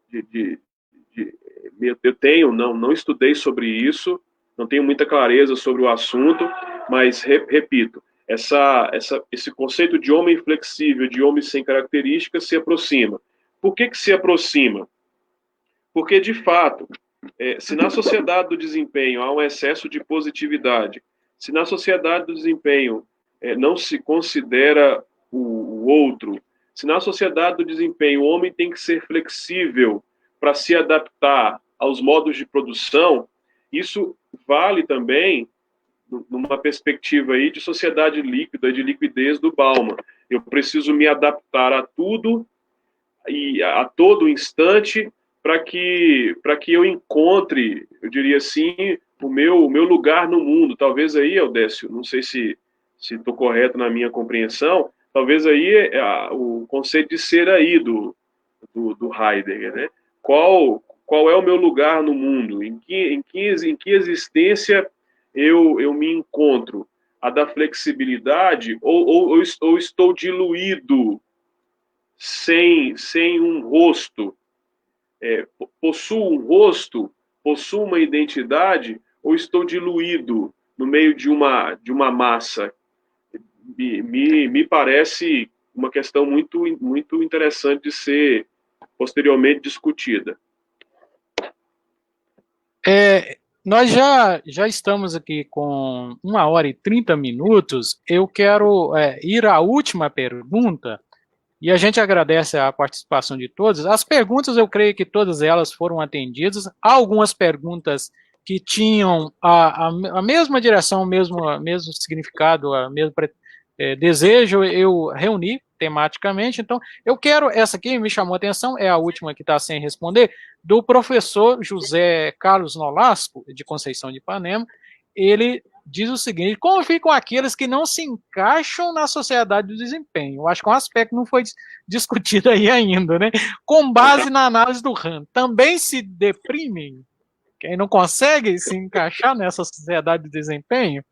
De, de, eu tenho, não estudei sobre isso, não tenho muita clareza sobre o assunto, mas, repito, esse conceito de homem flexível, de homem sem características, se aproxima. Por que se aproxima? Porque, de fato, se na sociedade do desempenho há um excesso de positividade, se na sociedade do desempenho não se considera o outro, se na sociedade do desempenho o homem tem que ser flexível para se adaptar aos modos de produção, isso vale também numa perspectiva aí de sociedade líquida, de liquidez do Bauman. Eu preciso me adaptar a tudo e a todo instante para que eu encontre, eu diria assim, o meu lugar no mundo. Talvez aí, Eudécio, não sei se estou correto na minha compreensão, talvez aí o conceito de ser aí do Heidegger, né? Qual é o meu lugar no mundo? Em que existência eu me encontro? A da flexibilidade ou estou diluído sem um rosto? Possuo um rosto? Possuo uma identidade? Ou estou diluído no meio de uma massa? Me parece uma questão muito interessante de ser posteriormente discutida. Nós já estamos aqui com 1h30. Eu quero ir à última pergunta, e a gente agradece a participação de todos. As perguntas, eu creio que todas elas foram atendidas. Há algumas perguntas que tinham a mesma direção, mesmo significado, a mesmo desejo, eu reuni tematicamente. Então, eu quero, essa aqui me chamou a atenção, é a última que está sem responder, do professor José Carlos Nolasco, de Conceição de Ipanema. Ele diz o seguinte: como ficam aqueles que não se encaixam na sociedade do desempenho? Eu acho que é um aspecto que não foi discutido aí ainda, né? Com base na análise do Rand, também se deprimem? Quem não consegue se encaixar nessa sociedade do desempenho?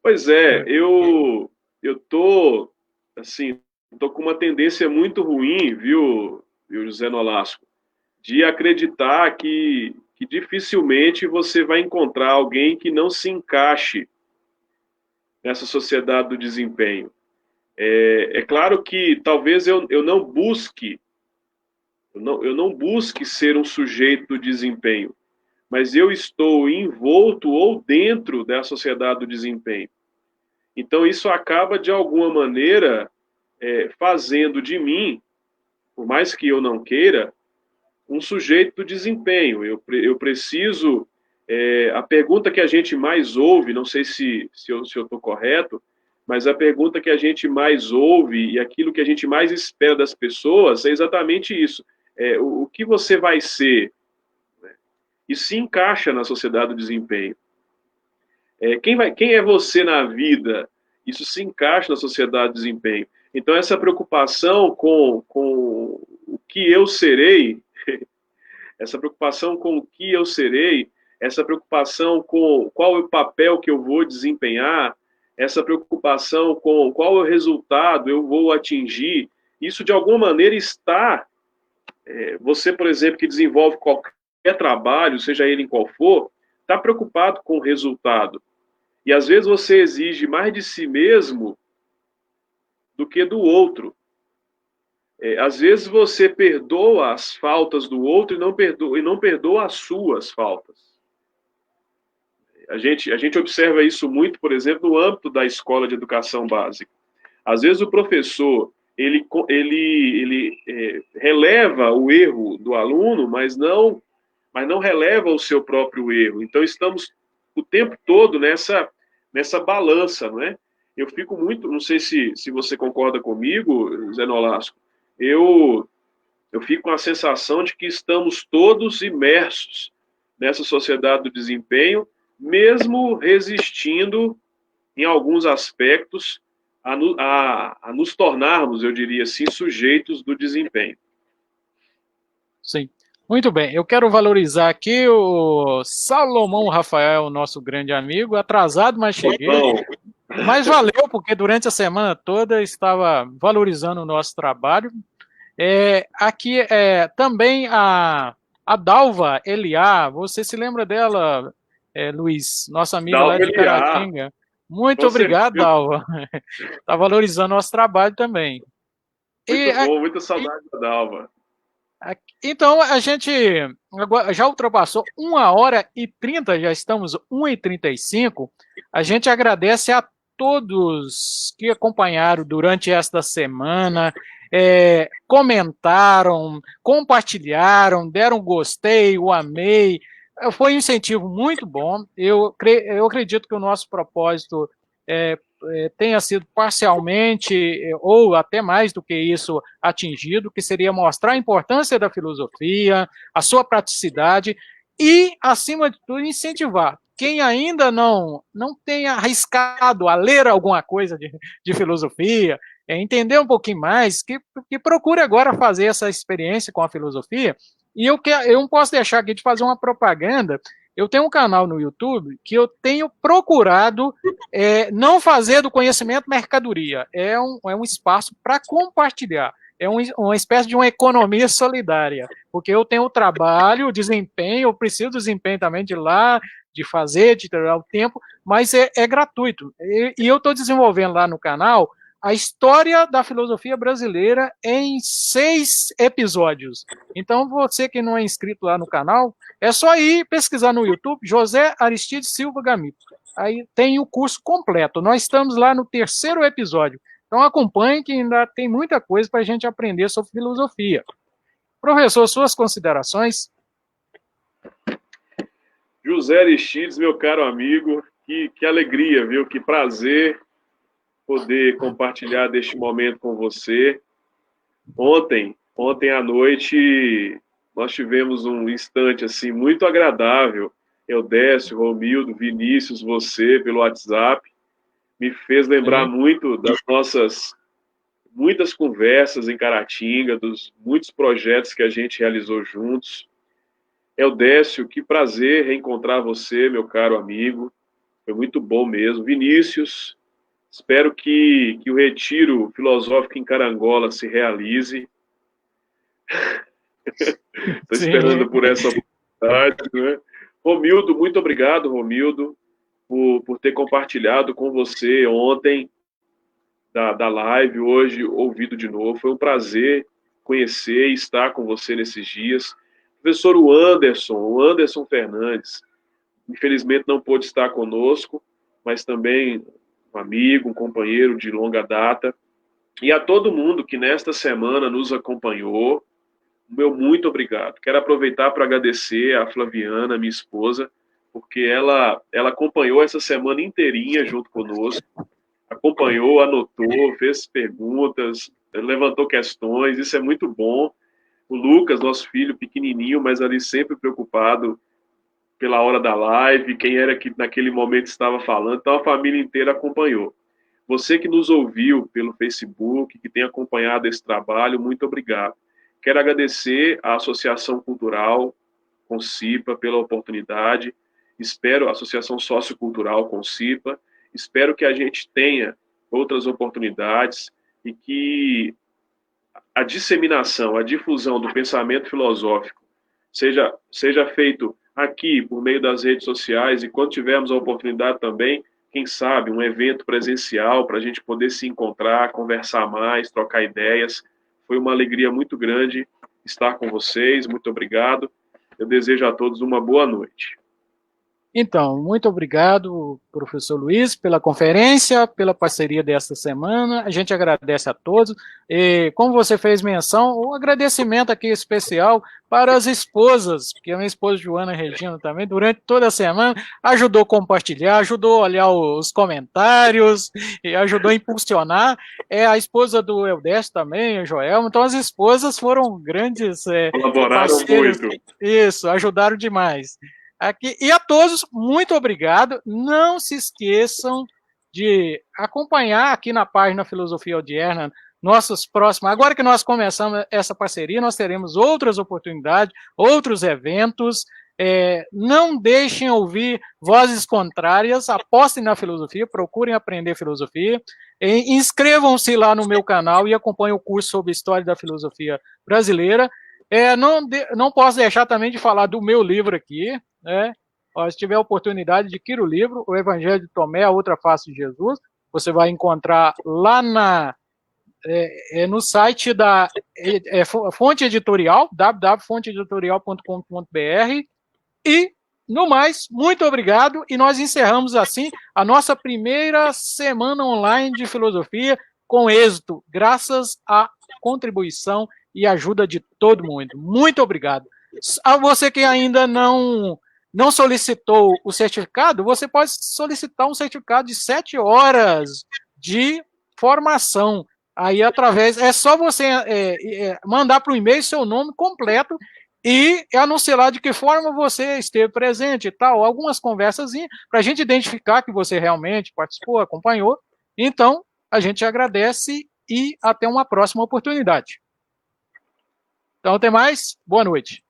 Pois é, eu tô assim, tô com uma tendência muito ruim, viu, José Nolasco, de acreditar que dificilmente você vai encontrar alguém que não se encaixe nessa sociedade do desempenho. É claro que talvez eu não busque, eu não busque ser um sujeito do desempenho, mas eu estou envolto ou dentro da sociedade do desempenho. Então, isso acaba, de alguma maneira, fazendo de mim, por mais que eu não queira, um sujeito do desempenho. Eu preciso. A pergunta que a gente mais ouve, não sei se eu estou correto, mas a pergunta que a gente mais ouve e aquilo que a gente mais espera das pessoas é exatamente isso. O que você vai ser? Isso se encaixa na sociedade do desempenho. Quem é você na vida? Isso se encaixa na sociedade do desempenho. Então, essa preocupação com o que eu serei, essa preocupação com o que eu serei, essa preocupação com qual é o papel que eu vou desempenhar, essa preocupação com qual é o resultado eu vou atingir, isso de alguma maneira está. Você, por exemplo, que desenvolve qualquer trabalho, seja ele em qual for, está preocupado com o resultado. E às vezes você exige mais de si mesmo do que do outro. Às vezes você perdoa as faltas do outro e não perdoa as suas faltas. a gente observa isso muito, por exemplo, no âmbito da escola de educação básica. Às vezes o professor ele releva o erro do aluno, mas não releva o seu próprio erro. Então estamos o tempo todo nessa balança, não é? Eu fico muito, não sei se você concorda comigo, Zé Nolasco, eu fico com a sensação de que estamos todos imersos nessa sociedade do desempenho, mesmo resistindo, em alguns aspectos, a nos tornarmos, eu diria assim, sujeitos do desempenho. Sim. Muito bem, eu quero valorizar aqui o Salomão Rafael, nosso grande amigo, atrasado, mas cheguei. Então, Mas valeu, porque durante a semana toda estava valorizando o nosso trabalho. Aqui também a Dalva Eliá, você se lembra dela, Luiz, nossa amiga lá Dalva de Eliá, Caratinga? Muito com obrigado, certeza. Dalva. Está valorizando o nosso trabalho também. Muito E, bom, muita saudade da Dalva. então, a gente agora já ultrapassou 1h30, já estamos 1h35. A gente agradece a todos que acompanharam durante esta semana, comentaram, compartilharam, deram gostei, o amei. Foi um incentivo muito bom. Eu acredito que o nosso propósito tenha sido parcialmente, ou até mais do que isso, atingido, que seria mostrar a importância da filosofia, a sua praticidade e, acima de tudo, incentivar quem ainda não tenha arriscado a ler alguma coisa de filosofia, entender um pouquinho mais, que procure agora fazer essa experiência com a filosofia. E eu não posso deixar aqui de fazer uma propaganda. Eu tenho um canal no YouTube que eu tenho procurado não fazer do conhecimento mercadoria. É um espaço para compartilhar. É uma espécie de uma economia solidária. Porque eu tenho o trabalho, o desempenho, eu preciso do desempenho também de ir lá, de fazer, de tirar o tempo, mas é gratuito. E eu estou desenvolvendo lá no canal a história da filosofia brasileira em 6 episódios. Então, você que não é inscrito lá no canal, é só ir pesquisar no YouTube, José Aristides Silva Gamito. Aí tem o curso completo. Nós estamos lá no 3º episódio. Então, acompanhe que ainda tem muita coisa para a gente aprender sobre filosofia. Professor, suas considerações? José Aristides, meu caro amigo, que alegria, viu? Que prazer poder compartilhar deste momento com você. Ontem à noite, nós tivemos um instante assim muito agradável. Eudécio, Romildo, Vinícius, você pelo WhatsApp, me fez lembrar muito das nossas muitas conversas em Caratinga, dos muitos projetos que a gente realizou juntos. Eudécio, que prazer reencontrar você, meu caro amigo. Foi muito bom mesmo. Vinícius, espero que o retiro filosófico em Carangola se realize. Estou esperando por essa oportunidade, né? Romildo, muito obrigado, Romildo, por ter compartilhado com você ontem da live, hoje ouvido de novo. Foi um prazer conhecer e estar com você nesses dias. Professor o Anderson Fernandes, infelizmente não pôde estar conosco, mas também um amigo, um companheiro de longa data. E a todo mundo que nesta semana nos acompanhou, meu muito obrigado. Quero aproveitar para agradecer a Flaviana, minha esposa, porque ela acompanhou essa semana inteirinha junto conosco, acompanhou, anotou, fez perguntas, levantou questões, isso é muito bom. O Lucas, nosso filho pequenininho, mas ali sempre preocupado pela hora da live, quem era que naquele momento estava falando, então a família inteira acompanhou. Você que nos ouviu pelo Facebook, que tem acompanhado esse trabalho, muito obrigado. Quero agradecer à Associação Cultural Concipa pela oportunidade, espero a Associação Sociocultural Concipa, espero que a gente tenha outras oportunidades e que a disseminação, a difusão do pensamento filosófico seja feito aqui por meio das redes sociais e quando tivermos a oportunidade também, quem sabe, um evento presencial para a gente poder se encontrar, conversar mais, trocar ideias. Foi uma alegria muito grande estar com vocês, muito obrigado. Eu desejo a todos uma boa noite. Então, muito obrigado, professor Luiz, pela conferência, pela parceria desta semana. A gente agradece a todos. E, como você fez menção, um agradecimento aqui especial para as esposas, porque a minha esposa Joana Regina também, durante toda a semana, ajudou a compartilhar, ajudou a olhar os comentários, e ajudou a impulsionar. É a esposa do Eudécio também, o Joel. Então, as esposas foram grandes Colaboraram parceiros. muito. Isso, ajudaram demais. Aqui, e a todos, muito obrigado. Não se esqueçam de acompanhar aqui na página Filosofia Odierna nossos próximos. Agora que nós começamos essa parceria, nós teremos outras oportunidades, outros eventos. Não deixem ouvir vozes contrárias, apostem na filosofia, procurem aprender filosofia. Inscrevam-se lá no meu canal e acompanhem o curso sobre História da Filosofia Brasileira. Não posso deixar também de falar do meu livro aqui, né? Se tiver oportunidade, adquira o livro, O Evangelho de Tomé, a Outra Face de Jesus. Você vai encontrar lá no site da Fonte Editorial, www.fonteeditorial.com.br. E, no mais, muito obrigado. E nós encerramos assim a nossa primeira semana online de filosofia com êxito, graças à contribuição e ajuda de todo mundo. Muito obrigado. A você que ainda não solicitou o certificado, você pode solicitar um certificado de 7 horas de formação. Aí, é só você mandar para o e-mail seu nome completo e anunciar lá de que forma você esteve presente e tal, algumas conversas para a gente identificar que você realmente participou, acompanhou. Então, a gente agradece e até uma próxima oportunidade. Então, até mais. Boa noite.